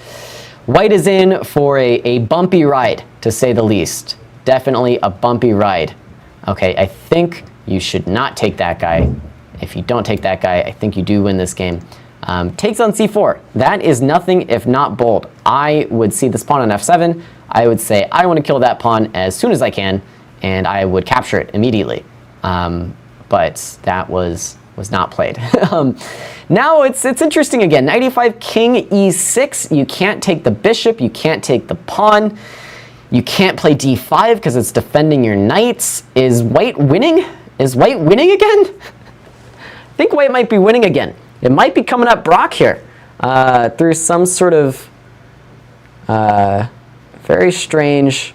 white is in for a bumpy ride, to say the least. Definitely a bumpy ride. Okay, I think you should not take that guy. If you don't take that guy, I think you do win this game. Takes on c4. That is nothing if not bold. I would see this pawn on f7. I would say, I want to kill that pawn as soon as I can, and I would capture it immediately. But that was not played. Now it's interesting again. Knight e5, king e6. You can't take the bishop. You can't take the pawn. You can't play d5 because it's defending your knights. Is white winning? Is white winning again? I think white might be winning again. It might be coming up Brock here through some sort of very strange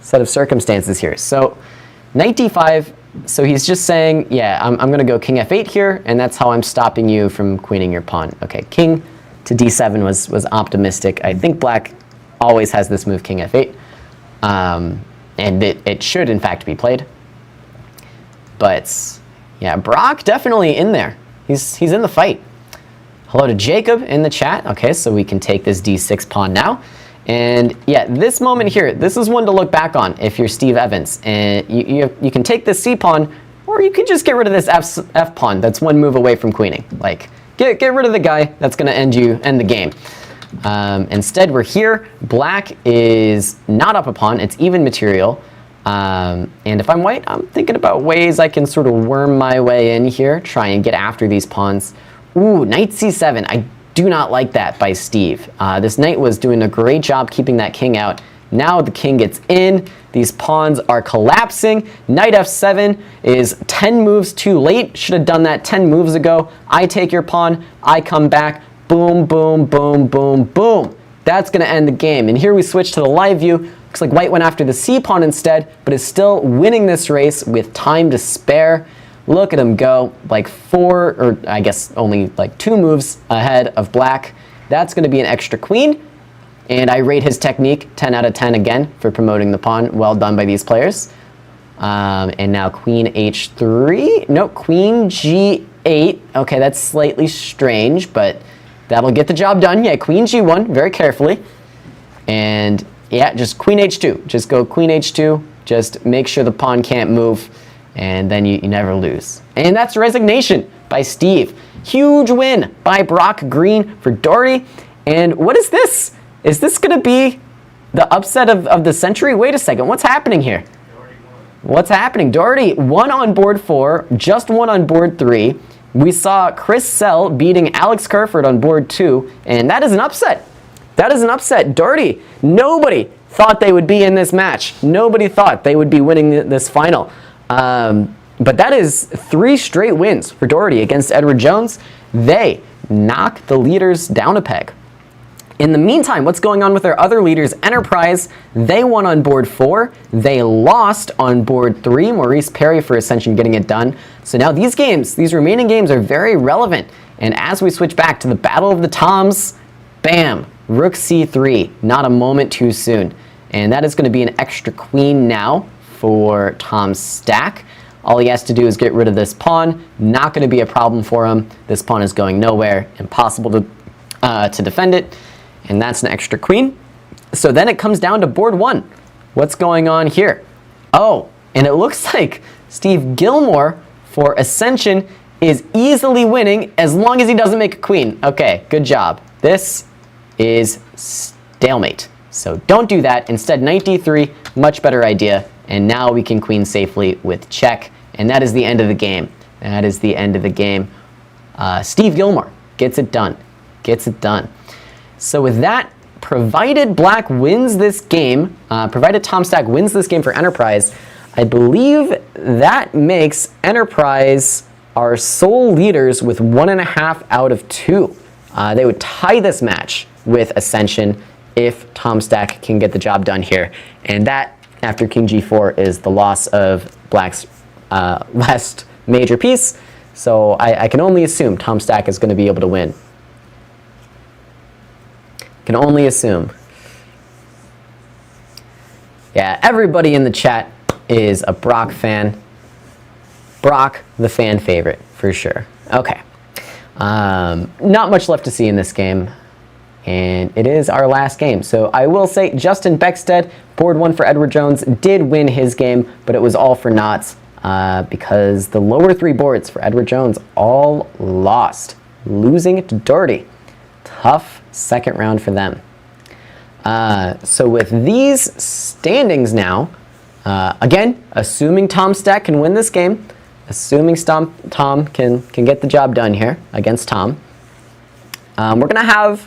set of circumstances here. So knight d5, so he's just saying, yeah, I'm going to go king f8 here, and that's how I'm stopping you from queening your pawn. Okay, king to d7 was optimistic. I think black always has this move king f8, and it should in fact be played. But yeah, Brock definitely in there. He's in the fight. Hello to Jacob in the chat. Okay, so we can take this d6 pawn now. And yeah, this moment here, this is one to look back on if you're Steve Evans. And you can take this c pawn, or you can just get rid of this f pawn that's one move away from queening. Like, get rid of the guy that's going to end the game. Instead, we're here. Black is not up a pawn. It's even material. And if I'm white, I'm thinking about ways I can sort of worm my way in here, try and get after these pawns. Ooh, knight c7. I do not like that by Steve. This knight was doing a great job keeping that king out. Now the king gets in. These pawns are collapsing. Knight f7 is 10 moves too late. Should have done that 10 moves ago. I take your pawn. I come back. Boom, boom, boom, boom, boom. That's going to end the game. And here we switch to the live view. Looks like white went after the c-pawn instead, but is still winning this race with time to spare. Look at him go, like 4, or I guess only like 2 moves ahead of black. That's going to be an extra queen. And I rate his technique 10 out of 10 again for promoting the pawn. Well done by these players. And now queen h3. No, queen g8. Okay, that's slightly strange, but that'll get the job done. Yeah, queen g1, very carefully. And yeah, just queen h2. Just go queen h2. Just make sure the pawn can't move, and then you never lose. And that's resignation by Steve. Huge win by Brock Green for Daugherty. And what is this? Is this going to be the upset of the century? Wait a second. What's happening here? What's happening? Daugherty won on board 4, just won on board 3. We saw Chris Sell beating Alex Kerford on board 2, and that is an upset. That is an upset. Daugherty, nobody thought they would be in this match. Nobody thought they would be winning this final. But that is 3 straight wins for Daugherty against Edward Jones. They knock the leaders down a peg. In the meantime, what's going on with our other leaders? Enterprise, they won on board 4. They lost on board 3. Maurice Perry for Ascension getting it done. So now these games, these remaining games are very relevant. And as we switch back to the Battle of the Toms, bam, rook c3, not a moment too soon. And that is going to be an extra queen now for Tom's stack. All he has to do is get rid of this pawn. Not going to be a problem for him. This pawn is going nowhere. Impossible to defend it. And that's an extra queen. So then it comes down to board 1. What's going on here? Oh, and it looks like Steve Gilmore for Ascension is easily winning as long as he doesn't make a queen. Okay, good job. This is stalemate. So don't do that. Instead, knight d3, much better idea. And now we can queen safely with check. And that is the end of the game. That is the end of the game. Steve Gilmore gets it done. Gets it done. So with that, provided black wins this game, provided Tom Stack wins this game for Enterprise, I believe that makes Enterprise our sole leaders with 1.5 out of 2. They would tie this match with Ascension if Tom Stack can get the job done here. And that, after king g4, is the loss of black's last major piece. So I can only assume Tom Stack is going to be able to win. Can only assume. Yeah, everybody in the chat is a Brock fan. Brock, the fan favorite, for sure. Okay. Not much left to see in this game. And it is our last game. So I will say Justin Beckstead, board 1 for Edward Jones, did win his game, but it was all for naught because the lower 3 boards for Edward Jones all lost, losing to Daugherty. Tough second round for them. So with these standings now, again, assuming Tom Stack can win this game, assuming Tom can get the job done here against Tom, we're going to have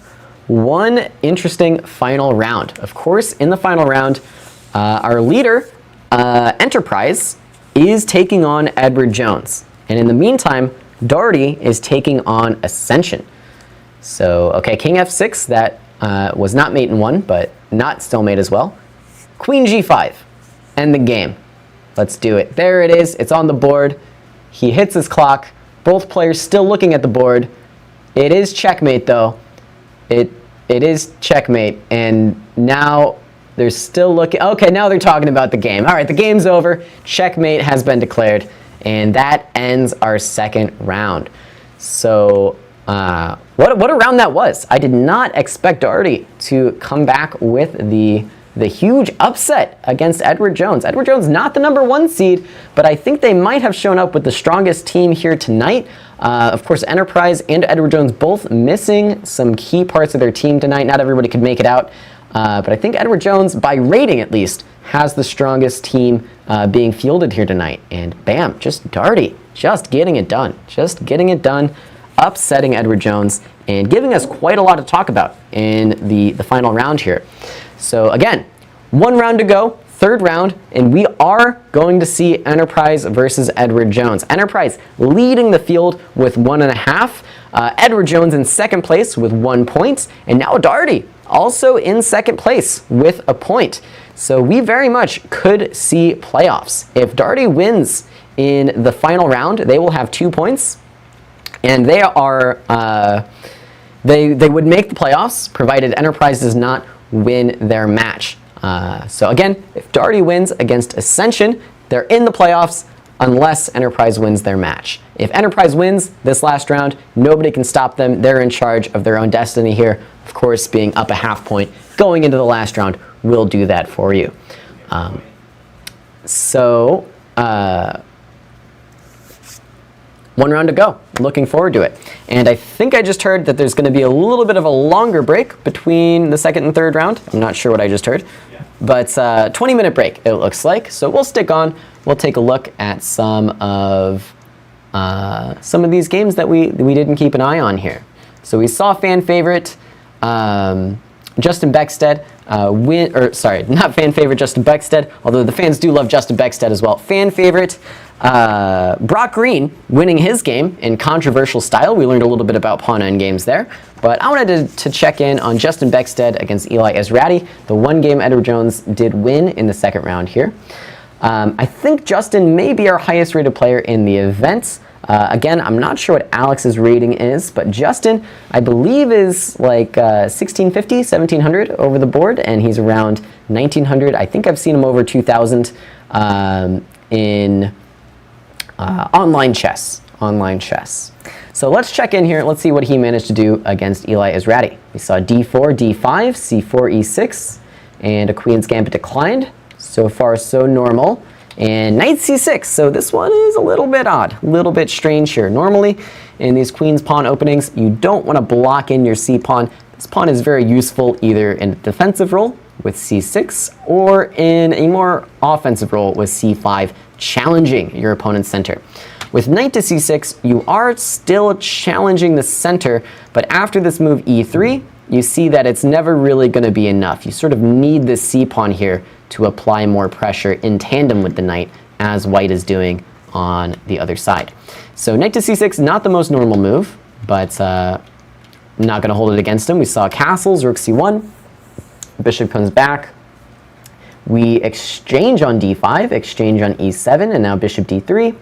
one interesting final round. Of course, in the final round, our leader, Enterprise, is taking on Edward Jones. And in the meantime, Daugherty is taking on Ascension. So, okay, king f6, that was not mate in 1, but not still mate as well. Queen g5, end the game. Let's do it. There it is. It's on the board. He hits his clock. Both players still looking at the board. It is checkmate, though. It is checkmate, and now they're still looking. Okay, now they're talking about the game. All right, the game's over. Checkmate has been declared, and that ends our second round. So, what a round that was. I did not expect Daugherty to come back with the huge upset against Edward Jones. Edward Jones not the #1 seed, but I think they might have shown up with the strongest team here tonight. Of course, Enterprise and Edward Jones both missing some key parts of their team tonight. Not everybody could make it out. But I think Edward Jones, by rating at least, has the strongest team being fielded here tonight. And bam, just Daugherty, just getting it done. Just getting it done, upsetting Edward Jones, and giving us quite a lot to talk about in the final round here. So again, 1 round to go, 3rd round, and we are going to see Enterprise versus Edward Jones. Enterprise leading the field with 1.5. Edward Jones in 2nd place with 1 point, and now Daugherty also in 2nd place with a point. So we very much could see playoffs. If Daugherty wins in the final round, they will have 2 points, and they are they would make the playoffs provided Enterprise does not win their match. So again, if Daugherty wins against Ascension, they're in the playoffs unless Enterprise wins their match. If Enterprise wins this last round, nobody can stop them. They're in charge of their own destiny here. Of course, being up a half point going into the last round will do that for you. One round to go. Looking forward to it. And I think I just heard that there's going to be a little bit of a longer break between the 2nd and 3rd round. I'm not sure what I just heard. But 20-minute break, it looks like. So we'll stick on. We'll take a look at some of these games that we didn't keep an eye on here. So we saw fan favorite Justin Beckstead not fan favorite Justin Beckstead, although the fans do love Justin Beckstead as well. Fan favorite Brock Green winning his game in controversial style. We learned a little bit about pawn endgames there, but I wanted to check in on Justin Beckstead against Eli Ezrati. The 1 game Edward Jones did win in the 2nd round here. I think Justin may be our highest rated player in the event. Again, I'm not sure what Alex's rating is, but Justin, I believe, is like 1650, 1700 over the board, and he's around 1900. I think I've seen him over 2000 in online chess. So let's check in here. Let's see what he managed to do against Eli Ezrati. We saw d4, d5, c4, e6, and a queen's gambit declined. So far, so normal. And knight c6, so this one is a little bit odd, a little bit strange here. Normally, in these queen's pawn openings, you don't want to block in your c-pawn. This pawn is very useful either in a defensive role with c6 or in a more offensive role with c5, challenging your opponent's center. With knight to c6, you are still challenging the center, but after this move e3, you see that it's never really going to be enough. You sort of need this c-pawn here to apply more pressure in tandem with the knight, as white is doing on the other side. So knight to c6, not the most normal move, but not going to hold it against him. We saw castles, rook c1, bishop comes back. We exchange on d5, exchange on e7, and now bishop d3.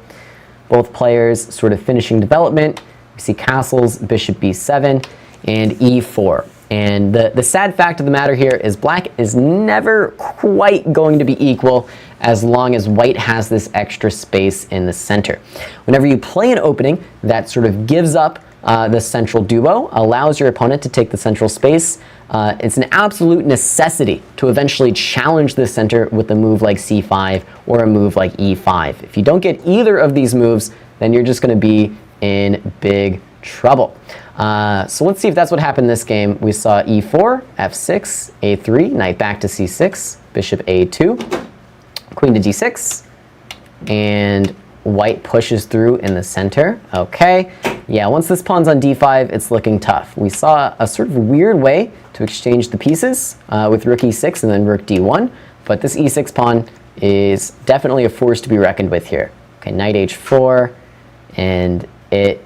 Both players sort of finishing development. We see castles, bishop b7, and e4. And the sad fact of the matter here is black is never quite going to be equal as long as white has this extra space in the center. Whenever you play an opening that sort of gives up the central duo, allows your opponent to take the central space, it's an absolute necessity to eventually challenge the center with a move like c5 or a move like e5. If you don't get either of these moves, then you're just going to be in big trouble. So let's see if that's what happened in this game. We saw e4, f6, a3, knight back to c6, bishop a2, queen to d6, and white pushes through in the center. Okay, yeah, once this pawn's on d5, it's looking tough. We saw a sort of weird way to exchange the pieces with rook e6 and then rook d1, but this e6 pawn is definitely a force to be reckoned with here. Okay, knight h4, and it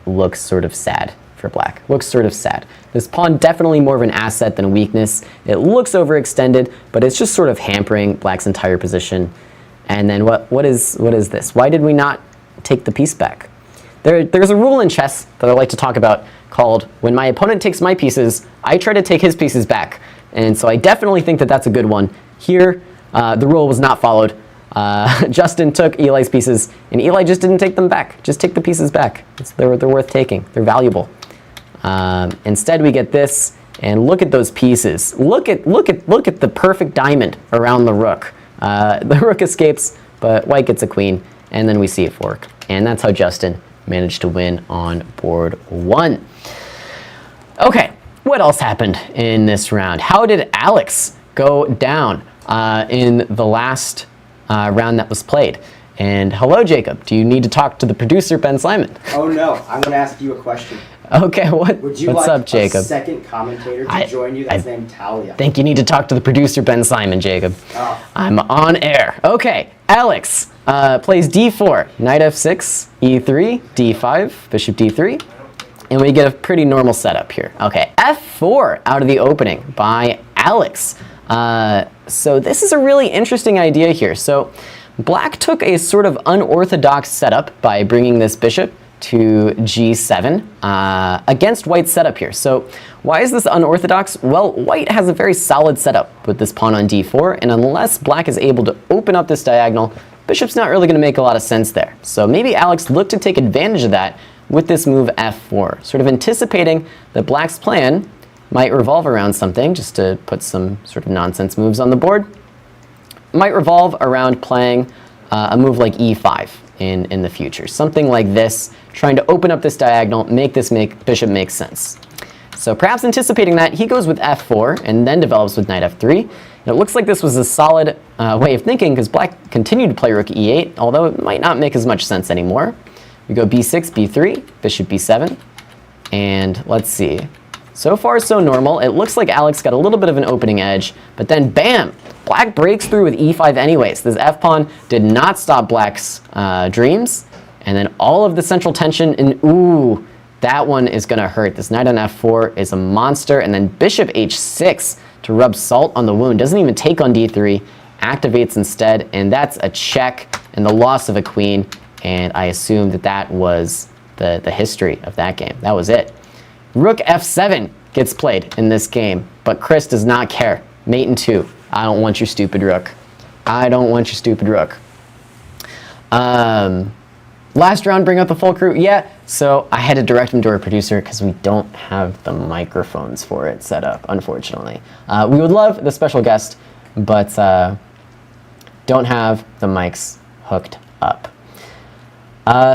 looks sort of sad for black. Looks sort of sad. This pawn definitely more of an asset than a weakness. It looks overextended, but it's just sort of hampering black's entire position. And then what is this? Why did we not take the piece back? There's a rule in chess that I like to talk about called when my opponent takes my pieces, I try to take his pieces back. And so I definitely think that that's a good one. Here, the rule was not followed. Justin took Eli's pieces, and Eli just didn't take them back. Just take the pieces back. They're worth taking. They're valuable. Instead, we get this, and look at those pieces. Look at the perfect diamond around the rook. The rook escapes, but white gets a queen, and then we see it fork. And that's how Justin managed to win on board 1. Okay, What else happened in this round? How did Alex go down in the last round that was played? And hello, Jacob. Do you need to talk to the producer, Ben Simon?
Oh no, I'm going to ask you a question.
Okay,
Would you
what's
like
up, Jacob?
A second commentator to join you that's named Talia?
I think you need to talk to the producer, Ben Simon, Jacob.
Oh.
I'm on air. Okay, Alex plays d4, knight f6, e3, d5, bishop d3, and we get a pretty normal setup here. Okay, f4 out of the opening by Alex. So this is a really interesting idea here. So Black took a sort of unorthodox setup by bringing this bishop to g7 against White's setup here. So why is this unorthodox? Well, White has a very solid setup with this pawn on d4, and unless Black is able to open up this diagonal, bishop's not really going to make a lot of sense there. So maybe Alex looked to take advantage of that with this move f4, sort of anticipating that Black's plan might revolve around something, just to put some sort of nonsense moves on the board, might revolve around playing a move like e5 in the future. Something like this, trying to open up this diagonal, make bishop make sense. So perhaps anticipating that, he goes with f4 and then develops with knight f3. And it looks like this was a solid way of thinking because Black continued to play rook e8, although it might not make as much sense anymore. We go b6, b3, bishop b7, and let's see. So far, so normal. It looks like Alex got a little bit of an opening edge, but then bam! Black breaks through with e5 anyways. This f-pawn did not stop Black's dreams, and then all of the central tension, and ooh, that one is gonna hurt. This knight on f4 is a monster, and then bishop h6 to rub salt on the wound. Doesn't even take on d3, activates instead, and that's a check and the loss of a queen, and I assume that that was the history of that game. That was it. Rook f7 gets played in this game, but Chris does not care. Mate in 2. I don't want your stupid rook. I don't want your stupid rook. Last round, bring out the full crew. Yeah, so I had to direct him to our producer because we don't have the microphones for it set up, unfortunately. We would love the special guest, but don't have the mics hooked up.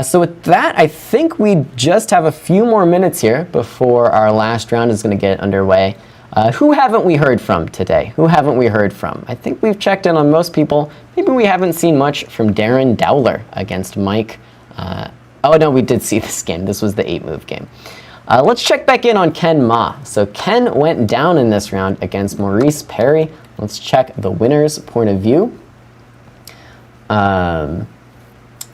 So with that, I think we just have a few more minutes here before our last round is going to get underway. Who haven't we heard from today? Who haven't we heard from? I think we've checked in on most people. Maybe we haven't seen much from Darren Dowler against Mike. Oh no, we did see this game. This was the 8-move game. Let's check back in on Ken Ma. So Ken went down in this round against Maurice Perry. Let's check the winner's point of view.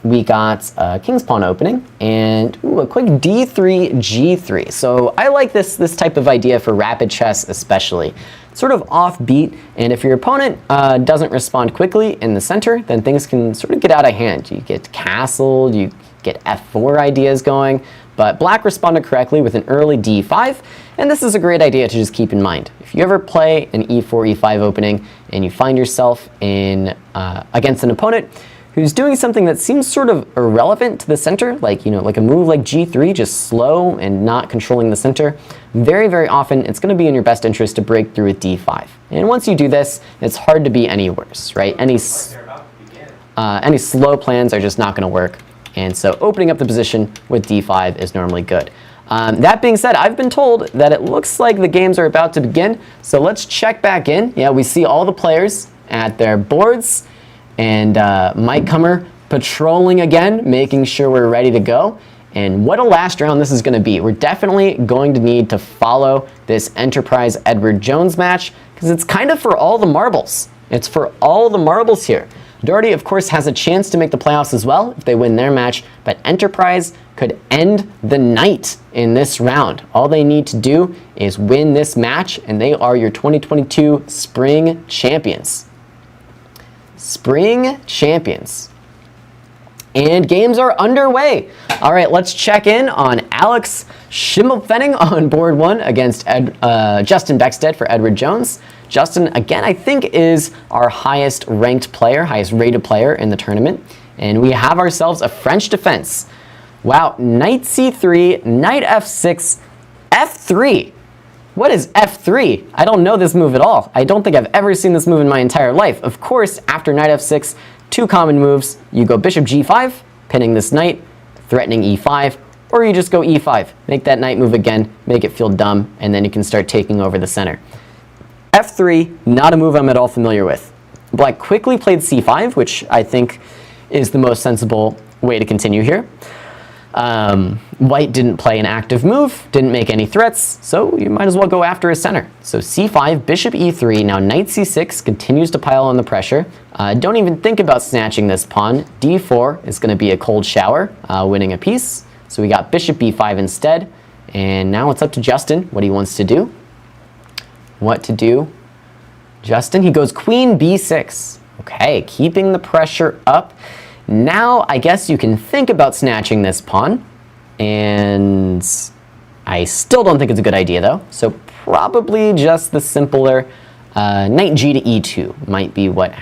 We got King's Pawn opening and a quick d3, g3. So I like this type of idea for rapid chess especially. It's sort of offbeat, and if your opponent doesn't respond quickly in the center, then things can sort of get out of hand. You get castled, you get f4 ideas going, but Black responded correctly with an early d5, and this is a great idea to just keep in mind. If you ever play an e4, e5 opening and you find yourself in against an opponent who's doing something that seems sort of irrelevant to the center, like a move like g3, just slow and not controlling the center, very, very often it's going to be in your best interest to break through with d5. And once you do this, it's hard to be any worse, right? Any slow plans are just not going to work. And so opening up the position with d5 is normally good. That being said, I've been told that it looks like the games are about to begin. So let's check back in. Yeah, we see all the players at their boards. And Mike Kummer patrolling again, making sure we're ready to go. And what a last round this is going to be. We're definitely going to need to follow this Enterprise Edward Jones match because it's kind of for all the marbles. It's for all the marbles here. Daugherty, of course, has a chance to make the playoffs as well if they win their match, but Enterprise could end the night in this round. All they need to do is win this match, and they are your 2022 Spring Champions. Spring Champions. And games are underway. All right, let's check in on Alex Schimmelpfennig on board 1 against Justin Beckstead for Edward Jones. Justin, again, I think is our highest ranked player, highest rated player in the tournament. And we have ourselves a French defense. Wow, knight c3, knight f6, f3. What is f3? I don't know this move at all. I don't think I've ever seen this move in my entire life. Of course, after knight f6, 2 common moves. You go bishop g5, pinning this knight, threatening e5, or or you just go e5, make that knight move again, make it feel dumb, and then you can start taking over the center. f3, not a move I'm at all familiar with. Black quickly played c5, which I think is the most sensible way to continue here. White didn't play an active move, didn't make any threats, so you might as well go after his center. So c5, bishop e3, now knight c6 continues to pile on the pressure. Don't even think about snatching this pawn. d4 is going to be a cold shower, winning a piece. So we got bishop b5 instead, and now it's up to Justin what he wants to do. What to do? Justin, he goes queen b6. Okay, keeping the pressure up. Now, I guess you can think about snatching this pawn, and I still don't think it's a good idea, though. So probably just the simpler knight g to e2 might be what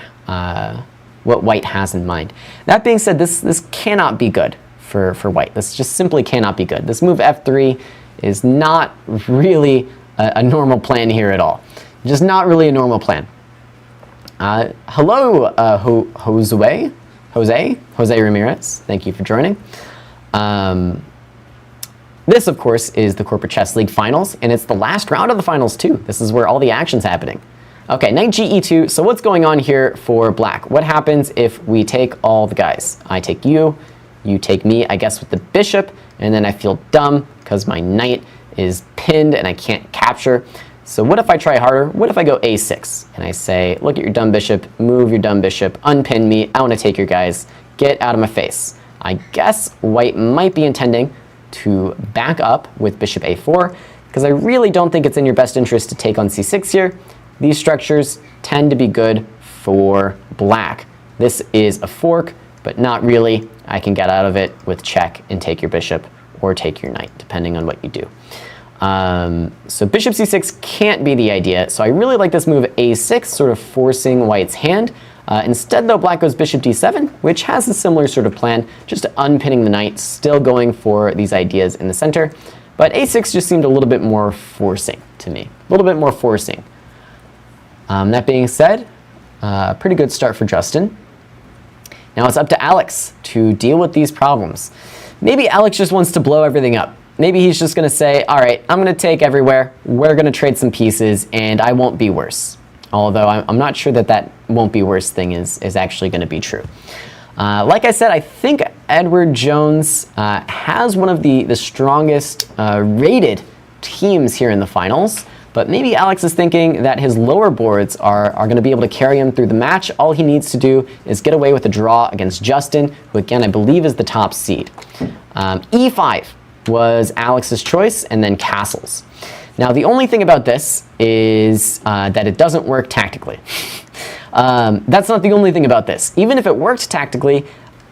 White has in mind. That being said, this cannot be good for White. This just simply cannot be good. This move f3 is not really a normal plan here at all. Just not really a normal plan. Hello, Jose Ramirez, thank you for joining. This, of course, is the Corporate Chess League Finals, and it's the last round of the finals, too. This is where all the action's happening. Okay, knight g e2. So what's going on here for Black? What happens if we take all the guys? I take you take me, I guess, with the bishop, and then I feel dumb because my knight is pinned and I can't capture. So what if I try harder? What if I go a6 and I say, look at your dumb bishop, move your dumb bishop, unpin me, I want to take your guys, get out of my face. I guess White might be intending to back up with bishop a4 because I really don't think it's in your best interest to take on c6 here. These structures tend to be good for Black. This is a fork, but not really. I can get out of it with check and take your bishop or take your knight, depending on what you do. So bishop c6 can't be the idea, so I really like this move a6, sort of forcing White's hand. Instead, though, Black goes bishop d7, which has a similar sort of plan, just unpinning the knight, still going for these ideas in the center. But a6 just seemed a little bit more forcing to me, a little bit more forcing. That being said, pretty good start for Justin. Now it's up to Alex to deal with these problems. Maybe Alex just wants to blow everything up. Maybe he's just going to say, all right, I'm going to take everywhere, we're going to trade some pieces, and I won't be worse. Although I'm not sure that that won't be worse thing is actually going to be true. Like I said, I think Edward Jones has one of the strongest rated teams here in the finals. But maybe Alex is thinking that his lower boards are going to be able to carry him through the match. All he needs to do is get away with a draw against Justin, who again I believe is the top seed. E5 was Alex's choice, and then castles. Now the only thing about this is that it doesn't work tactically. That's not the only thing about this. Even if it worked tactically,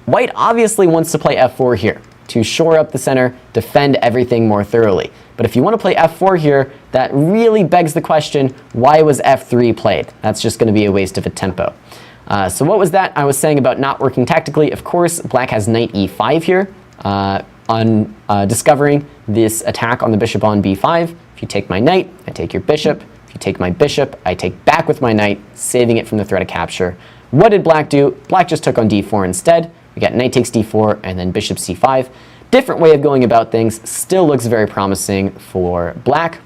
White obviously wants to play f4 here to shore up the center, defend everything more thoroughly. But if you want to play f4 here, that really begs the question, why was f3 played? That's just going to be a waste of a tempo. So what was that I was saying about not working tactically? Of course, Black has knight e5 here. On discovering this attack on the bishop on b5, if you take my knight, I take your bishop. If you take my bishop, I take back with my knight, saving it from the threat of capture. What did Black do? Black just took on d4 instead. We got knight takes d4 and then bishop c5. Different way of going about things, still looks very promising for Black.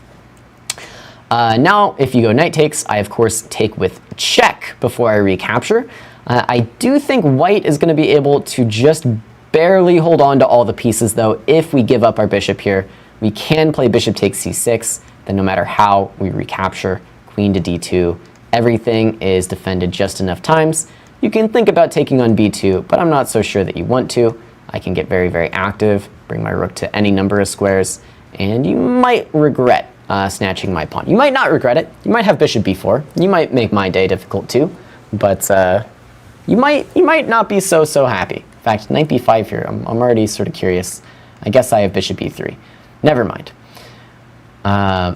Now, if you go knight takes, I of course take with check before I recapture. I do think White is going to be able to just barely hold on to all the pieces, though. If we give up our bishop here, we can play bishop takes c6, then no matter how we recapture, queen to d2, everything is defended just enough times. You can think about taking on b2, but I'm not so sure that you want to. I can get very, very active, bring my rook to any number of squares, and you might regret snatching my pawn. You might not regret it. You might have bishop b4. You might make my day difficult too, but you might not be so happy. In fact, knight b5 here, I'm already sort of curious. I guess I have bishop e3. Never mind.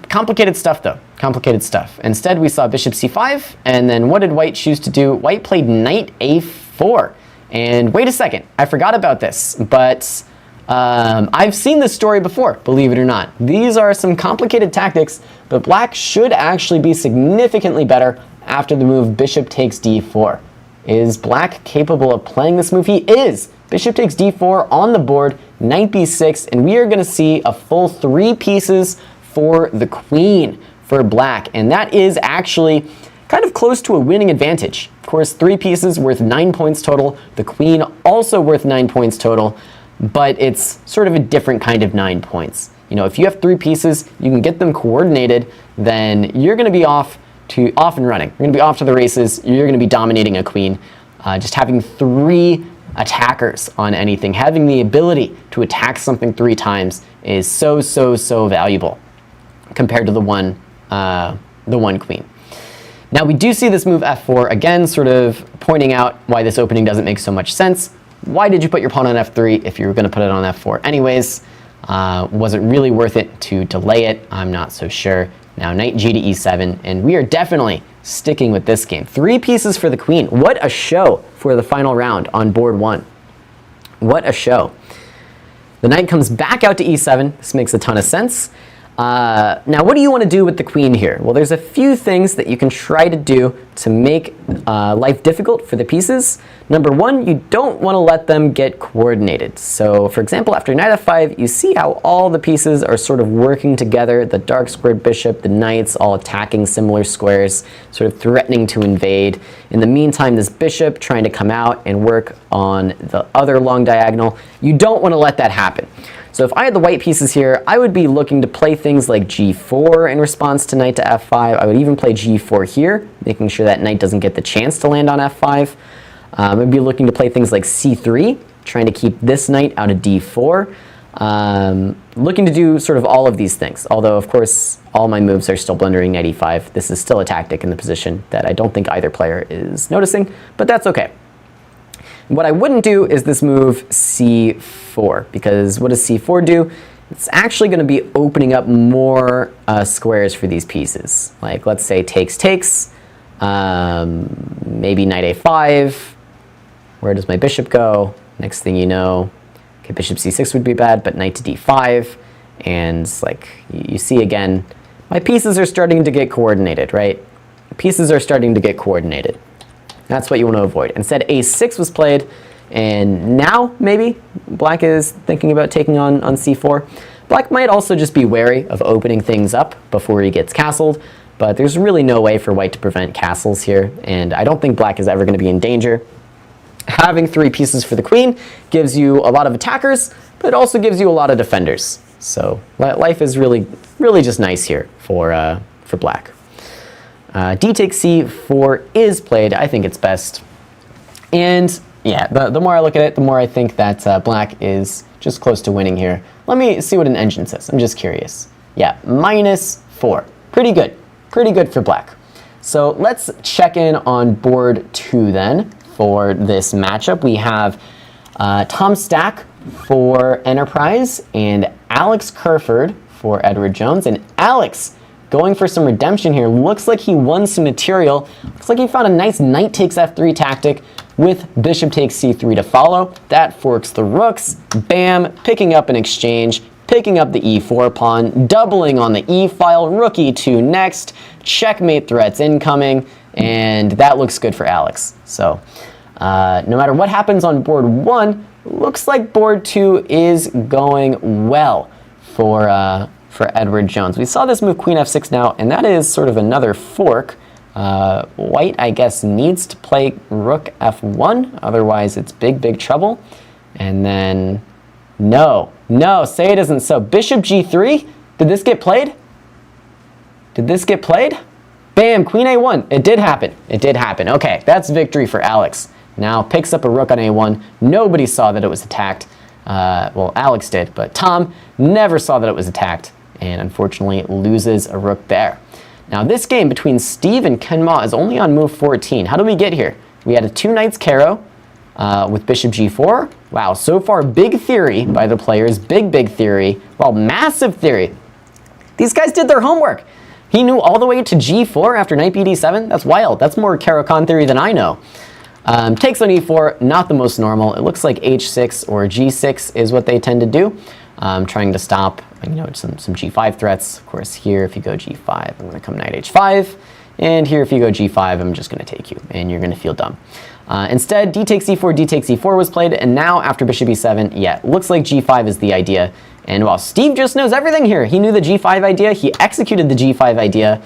Complicated stuff, though. Complicated stuff. Instead, we saw bishop c5, and then what did White choose to do? White played knight a4. And wait a second, I forgot about this, but I've seen this story before, believe it or not. These are some complicated tactics, but Black should actually be significantly better after the move bishop takes d4. Is Black capable of playing this move? He is! Bishop takes d4 on the board knight b6, and we are going to see a full 3 pieces for the queen for black, and that is actually kind of close to a winning advantage. Of course, 3 pieces worth 9 points total, the queen also worth 9 points total, but it's sort of a different kind of 9 points. You know, if you have 3 pieces, you can get them coordinated, then you're going to be off and running. You're going to be off to the races. You're going to be dominating a queen. Just having 3 attackers on anything, having the ability to attack something 3 times is so valuable compared to the one queen. Now we do see this move f4, again sort of pointing out why this opening doesn't make so much sense. Why did you put your pawn on f3 if you were going to put it on f4 anyways? Was it really worth it to delay it? I'm not so sure. Now knight g to e7, and we are definitely sticking with this game. 3 pieces for the queen. What a show for the final round on board 1. What a show. The knight comes back out to e7. This makes a ton of sense. Now, what do you want to do with the queen here? Well, there's a few things that you can try to do to make life difficult for the pieces. Number 1, you don't want to let them get coordinated. So, for example, after knight f5, you see how all the pieces are sort of working together. The dark squared bishop, the knights all attacking similar squares, sort of threatening to invade. In the meantime, this bishop trying to come out and work on the other long diagonal. You don't want to let that happen. So if I had the white pieces here, I would be looking to play things like g4 in response to knight to f5. I would even play g4 here, making sure that knight doesn't get the chance to land on f5. I'd be looking to play things like c3, trying to keep this knight out of d4. Looking to do sort of all of these things, although of course all my moves are still blundering knight e5. This is still a tactic in the position that I don't think either player is noticing, but that's okay. What I wouldn't do is this move c4, because what does c4 do? It's actually going to be opening up more squares for these pieces. Like, let's say takes, maybe knight a5. Where does my bishop go? Next thing you know, okay, bishop c6 would be bad, but knight to d5. And like you see again, my pieces are starting to get coordinated, right? Pieces are starting to get coordinated. That's what you want to avoid. Instead, a6 was played, and now maybe black is thinking about taking on c4. Black might also just be wary of opening things up before he gets castled, but there's really no way for white to prevent castles here, and I don't think black is ever going to be in danger. Having 3 pieces for the queen gives you a lot of attackers, but it also gives you a lot of defenders. So life is really just nice here for black. D takes c4 is played. I think it's best. And yeah, the more I look at it, the more I think that black is just close to winning here. Let me see what an engine says. I'm just curious. Yeah, -4. Pretty good. Pretty good for black. So let's check in on board 2 then for this matchup. We have Tom Stack for Enterprise and Alex Kerford for Edward Jones. And Alex, going for some redemption here. Looks like he won some material. Looks like he found a nice knight takes f3 tactic with bishop takes c3 to follow. That forks the rooks. Bam, picking up an exchange, picking up the e4 pawn, doubling on the e-file, rook e2 next, checkmate threats incoming, and that looks good for Alex. So no matter what happens on board 1, looks like board 2 is going well for Edward Jones. We saw this move queen f6 now, and that is sort of another fork. White, I guess, needs to play rook f1, otherwise it's big trouble. And then, no, say it isn't so. Bishop g3, did this get played? Did this get played? Bam, queen a1, it did happen. Okay, that's victory for Alex. Now picks up a rook on a1, nobody saw that it was attacked. Well, Alex did, but Tom never saw that it was attacked, and unfortunately loses a rook there. Now this game between Steve and Ken Ma is only on move 14. How do we get here? We had a 2 knights caro with bishop g4. Wow, so far big theory by the players, big theory. Well, massive theory. These guys did their homework. He knew all the way to g4 after knight bd7. That's wild. That's more Caro-Kann theory than I know. Takes on e4, not the most normal. It looks like h6 or g6 is what they tend to do, trying to stop, some g5 threats. Of course, here if you go g5, I'm going to come knight h5, and here if you go g5, I'm just going to take you, and you're going to feel dumb. Instead, d takes c4, d takes c4 was played, and now after bishop e7, yeah, looks like g5 is the idea. And while Steve just knows everything here, he knew the g5 idea, he executed the g5 idea,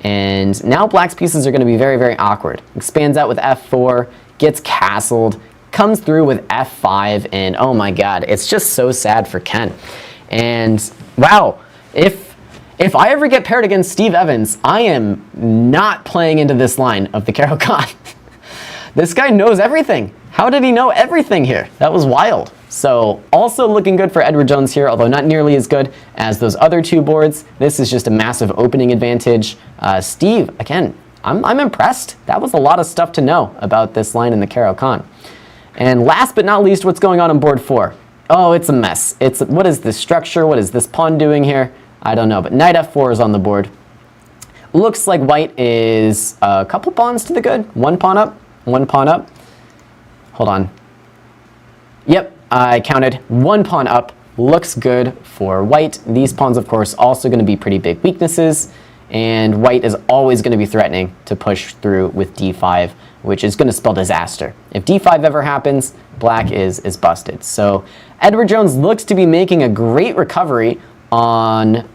and now black's pieces are going to be very, very awkward. Expands out with f4, gets castled, comes through with f5, and oh my god, it's just so sad for Ken. And wow, if I ever get paired against Steve Evans, I am not playing into this line of the Caro-Kann. This guy knows everything. How did he know everything here? That was wild. So also looking good for Edward Jones here, although not nearly as good as those other two boards. This is just a massive opening advantage. Steve, again, I'm impressed. That was a lot of stuff to know about this line in the Caro-Kann. And last but not least, what's going on board 4? Oh, it's a mess. What is this structure? What is this pawn doing here? I don't know, but knight f4 is on the board. Looks like white is a couple pawns to the good. One pawn up, one pawn up. Hold on. Yep, I counted one pawn up. Looks good for white. These pawns, of course, also going to be pretty big weaknesses. And white is always going to be threatening to push through with d5, which is going to spell disaster. If d5 ever happens, black is busted. So Edward Jones looks to be making a great recovery against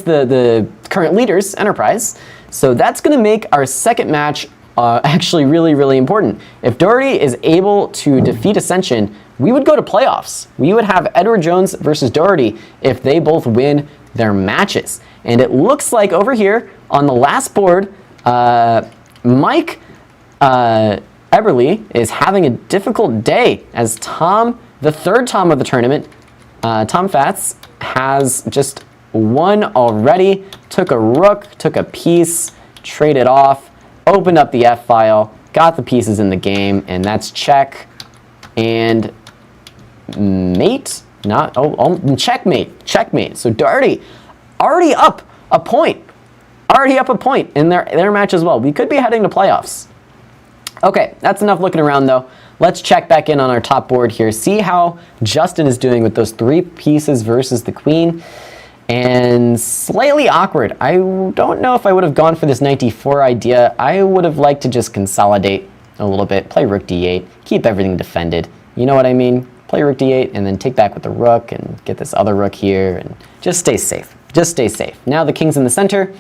the current leaders, Enterprise. So that's going to make our second match actually really, really important. If Daugherty is able to defeat Ascension, we would go to playoffs. We would have Edward Jones versus Daugherty if they both win their matches. And it looks like over here on the last board, Mike Eberly is having a difficult day as Tom, the third Tom of the tournament, Tom Fatz, has just won already, took a rook, took a piece, traded off, opened up the F-file, got the pieces in the game, and that's check and mate. Checkmate. So Daugherty already up a point in their match as well. We could be heading to playoffs. Okay, that's enough looking around though. Let's check back in on our top board here. See how Justin is doing with those 3 pieces versus the queen. And slightly awkward. I don't know if I would have gone for this knight d4 idea. I would have liked to just consolidate a little bit, play rook d8, keep everything defended. You know what I mean? Play rook d8 and then take back with the rook and get this other rook here and just stay safe. Just stay safe. Now the king's in the center.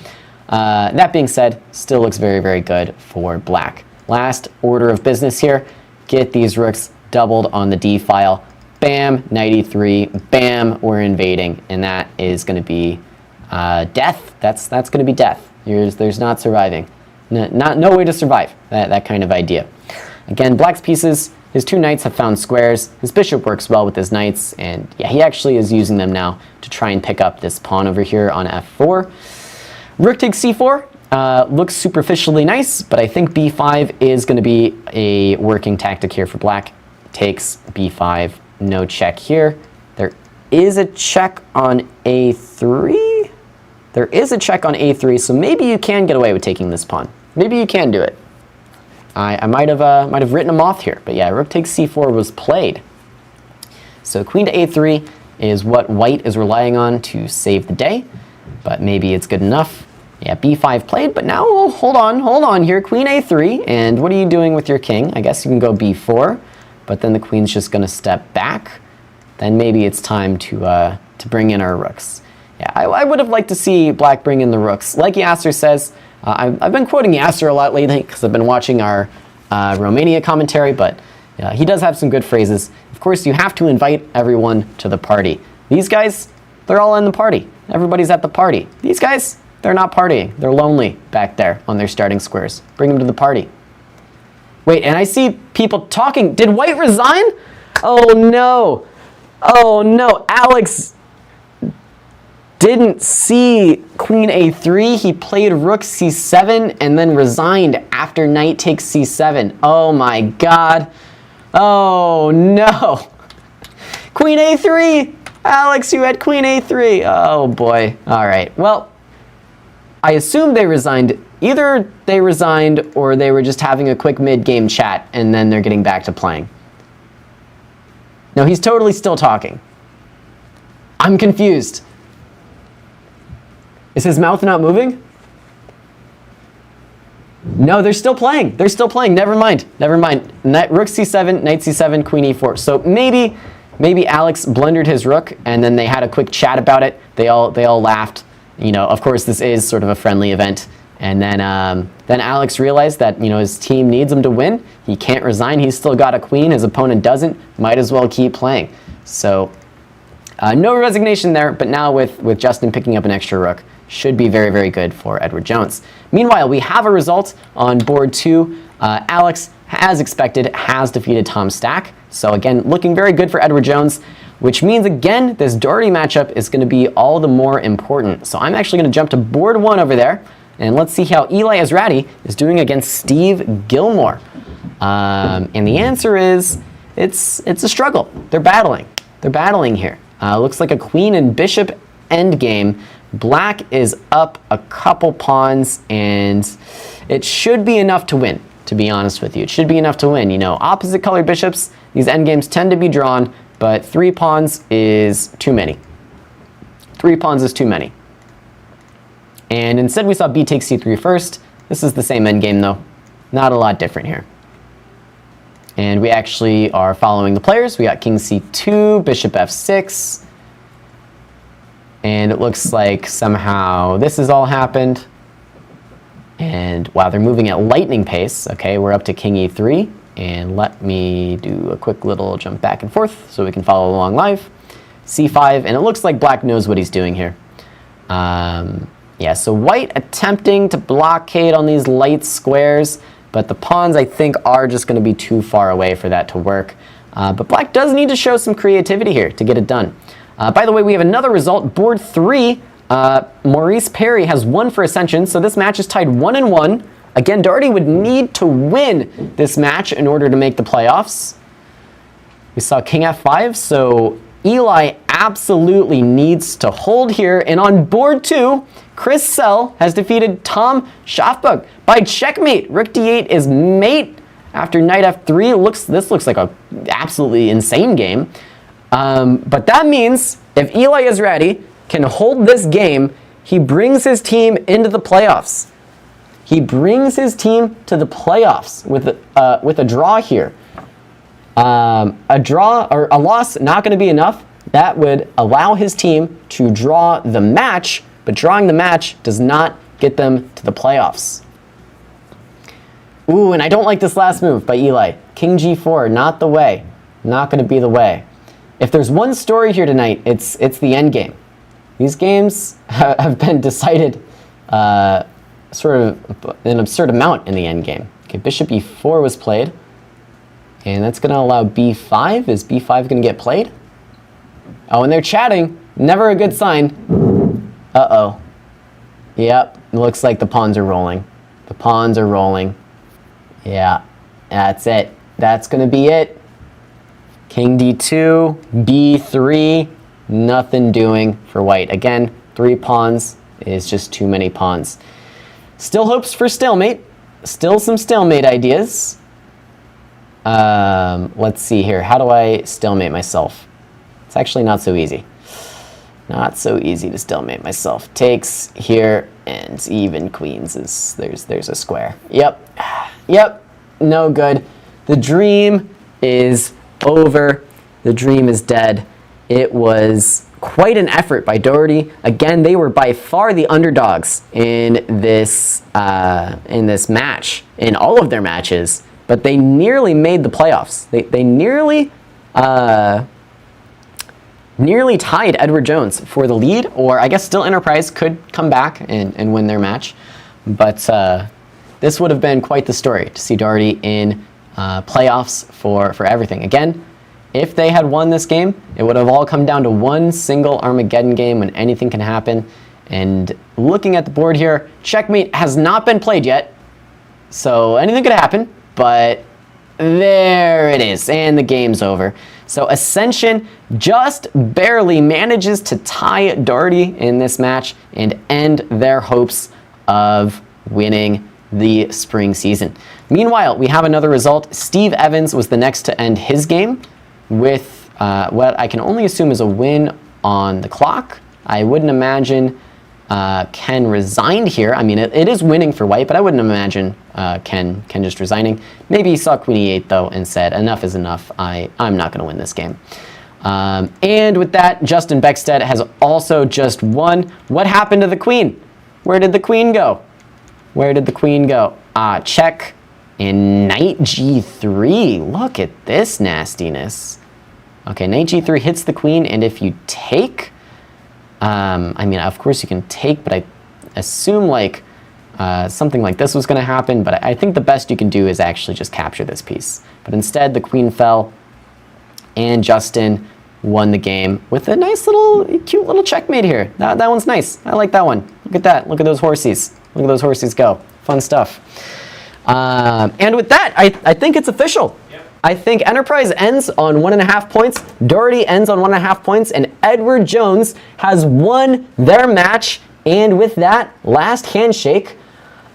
That being said, still looks very, very good for black. Last order of business here. Get these rooks doubled on the d file. Bam, knight e3, bam, we're invading, and that is going to be death. That's going to be death. There's not surviving. No way to survive that kind of idea. Again, black's pieces, his 2 knights have found squares. His bishop works well with his knights, and yeah, he actually is using them now to try and pick up this pawn over here on f4. Rook takes c4. Looks superficially nice, but I think b5 is going to be a working tactic here for black. Takes b5. No check here. There is a check on a3. There is a check on a3, so maybe you can get away with taking this pawn. Maybe you can do it. I might have written him off here, but yeah, rook takes c4 was played. So queen to a3 is what white is relying on to save the day, but maybe it's good enough. Yeah, b5 played, but now hold on here. Queen a3, and what are you doing with your king? I guess you can go b4. But then the queen's just going to step back. Then maybe it's time to bring in our rooks. Yeah, I would have liked to see black bring in the rooks. Like Yasser says, I've been quoting Yasser a lot lately because I've been watching our Romania commentary, but he does have some good phrases. Of course, you have to invite everyone to the party. These guys, they're all in the party. Everybody's at the party. These guys, they're not partying. They're lonely back there on their starting squares. Bring them to the party. Wait, and I see people talking. Did white resign? Oh no. Oh no. Alex didn't see queen a3. He played rook c7 and then resigned after knight takes c7. Oh my god. Oh no. Queen a3. Alex, you had queen a3. Oh boy. All right. Well, I assume they resigned. Either they resigned or they were just having a quick mid-game chat and then they're getting back to playing. No, he's totally still talking. I'm confused. Is his mouth not moving? No, they're still playing. They're still playing. Never mind. Never mind. Rook c7, knight c7, queen e4. So maybe Alex blundered his rook, and then they had a quick chat about it. They all laughed. You know, of course, this is sort of a friendly event. And then Alex realized that, you know, his team needs him to win. He can't resign. He's still got a queen. His opponent doesn't. Might as well keep playing. So no resignation there. But now with Justin picking up an extra rook, should be very, very good for Edward Jones. Meanwhile, we have a result on board 2. Alex, as expected, has defeated Tom Stack. So again, looking very good for Edward Jones, which means, again, this Daugherty matchup is going to be all the more important. So I'm actually going to jump to board 1 over there, and let's see how Eli Ezrati is doing against Steve Gilmore. And the answer is, it's a struggle. They're battling. They're battling here. Looks like a queen and bishop endgame. Black is up a couple pawns, and it should be enough to win, to be honest with you. It should be enough to win. You know, opposite colored bishops, these endgames tend to be drawn, but 3 pawns is too many. 3 pawns is too many. And instead we saw b takes c3 first. This is the same endgame though. Not a lot different here. And we actually are following the players. We got king c2, bishop f6. And it looks like somehow this has all happened. And wow, they're moving at lightning pace. Okay, we're up to king e3. And let me do a quick little jump back and forth so we can follow along live. c5, and it looks like black knows what he's doing here. Yeah, so white attempting to blockade on these light squares, but the pawns, I think, are just going to be too far away for that to work. But black does need to show some creativity here to get it done. By the way, we have another result. Board 3, Maurice Perry has won for Ascension, so this match is tied 1-1. Again, Daugherty would need to win this match in order to make the playoffs. We saw king f5, so Eli absolutely needs to hold here. And on board 2, Chris Sell has defeated Tom Schaffberg by checkmate. Rook d8 is mate after knight f3. This looks like a absolutely insane game. But that means if Eli Ezrati can hold this game, he brings his team into the playoffs. He brings his team to the playoffs with a draw here. A draw or a loss not going to be enough. That would allow his team to draw the match, but drawing the match does not get them to the playoffs. Ooh, and I don't like this last move by Eli. King g4, not the way. Not going to be the way. If there's one story here tonight, it's the endgame. These games have been decided sort of an absurd amount in the endgame. Okay, bishop e4 was played. And that's going to allow b5. Is b5 going to get played? Oh, and they're chatting. Never a good sign. Uh-oh. Yep, it looks like the pawns are rolling. The pawns are rolling. Yeah, that's it. That's going to be it. King d2, b3. Nothing doing for white. Again, 3 pawns is just too many pawns. Still hopes for stalemate. Still some stalemate ideas. Let's see here. How do I stalemate myself? It's actually not so easy. Not so easy to stalemate myself. Takes here, and even queens is there's a square. Yep. Yep. No good. The dream is over. The dream is dead. It was quite an effort by Daugherty. Again, they were by far the underdogs in this match, in all of their matches. But they nearly made the playoffs. They nearly tied Edward Jones for the lead, or I guess still Enterprise could come back and win their match. But this would have been quite the story to see Daugherty in playoffs for everything. Again, if they had won this game, it would have all come down to one single Armageddon game when anything can happen. And looking at the board here, checkmate has not been played yet, so anything could happen. But there it is, and the game's over. So Ascension just barely manages to tie Daugherty in this match and end their hopes of winning the spring season. Meanwhile, we have another result. Steve Evans was the next to end his game with what I can only assume is a win on the clock. I wouldn't imagine Ken resigned here. I mean, it is winning for white, but I wouldn't imagine Ken just resigning. Maybe he saw queen e8 though and said, enough is enough. I'm not going to win this game. And with that, Justin Beckstead has also just won. What happened to the queen? Where did the queen go? Where did the queen go? Check and knight g3. Look at this nastiness. Okay, knight g3 hits the queen, and if you take, I mean, of course you can take, but I assume like something like this was going to happen, but I think the best you can do is actually just capture this piece. But instead, the queen fell, and Justin won the game with a nice little, cute little checkmate here. That one's nice. I like that one. Look at that. Look at those horsies. Look at those horsies go. Fun stuff. And with that, I think it's official. Yep. I think Enterprise ends on 1.5 points, Daugherty ends on 1.5 points, and Edward Jones has won their match. And with that last handshake,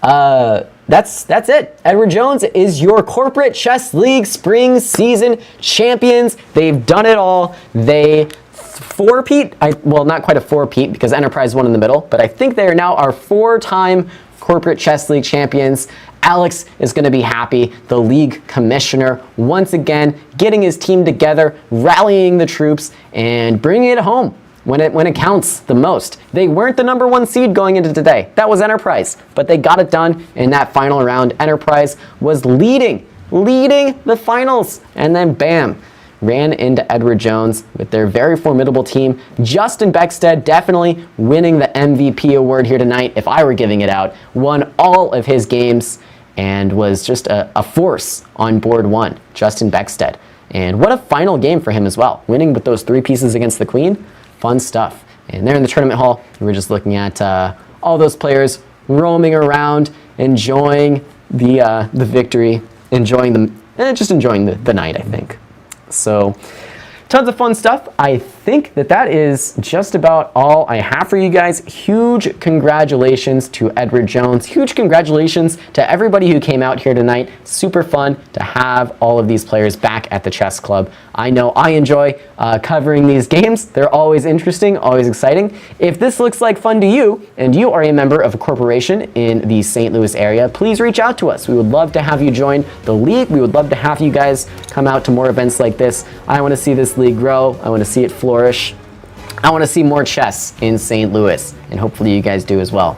that's it. Edward Jones is your Corporate Chess League Spring Season champions. They've done it all. They four-peat, well, not quite a four-peat because Enterprise won in the middle, but I think they are now our 4-time Corporate Chess League champions. Alex is going to be happy. The league commissioner, once again, getting his team together, rallying the troops, and bringing it home when it counts the most. They weren't the #1 seed going into today. That was Enterprise, but they got it done in that final round. Enterprise was leading the finals, and then bam, ran into Edward Jones with their very formidable team. Justin Beckstead definitely winning the MVP award here tonight, if I were giving it out. Won all of his games and was just a force on board 1, Justin Beckstead. And what a final game for him as well. Winning with those 3 pieces against the queen, fun stuff. And there in the tournament hall, we were just looking at all those players roaming around, enjoying the victory, enjoying just enjoying the night, I think. So, tons of fun stuff. I think that is just about all I have for you guys. Huge congratulations to Edward Jones. Huge congratulations to everybody who came out here tonight. Super fun to have all of these players back at the chess club. I know I enjoy covering these games. They're always interesting, always exciting. If this looks like fun to you, and you are a member of a corporation in the St. Louis area, please reach out to us. We would love to have you join the league. We would love to have you guys come out to more events like this. I want to see this league grow. I want to see it flourish. I want to see more chess in St. Louis, and hopefully you guys do as well.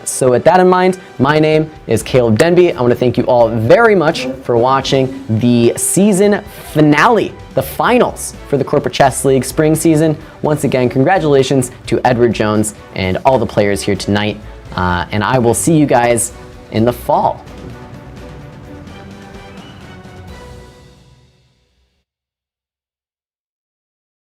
So with that in mind, my name is Caleb Denby. I want to thank you all very much for watching the season finale, the finals for the Corporate Chess League spring season. Once again, congratulations to Edward Jones and all the players here tonight, and I will see you guys in the fall.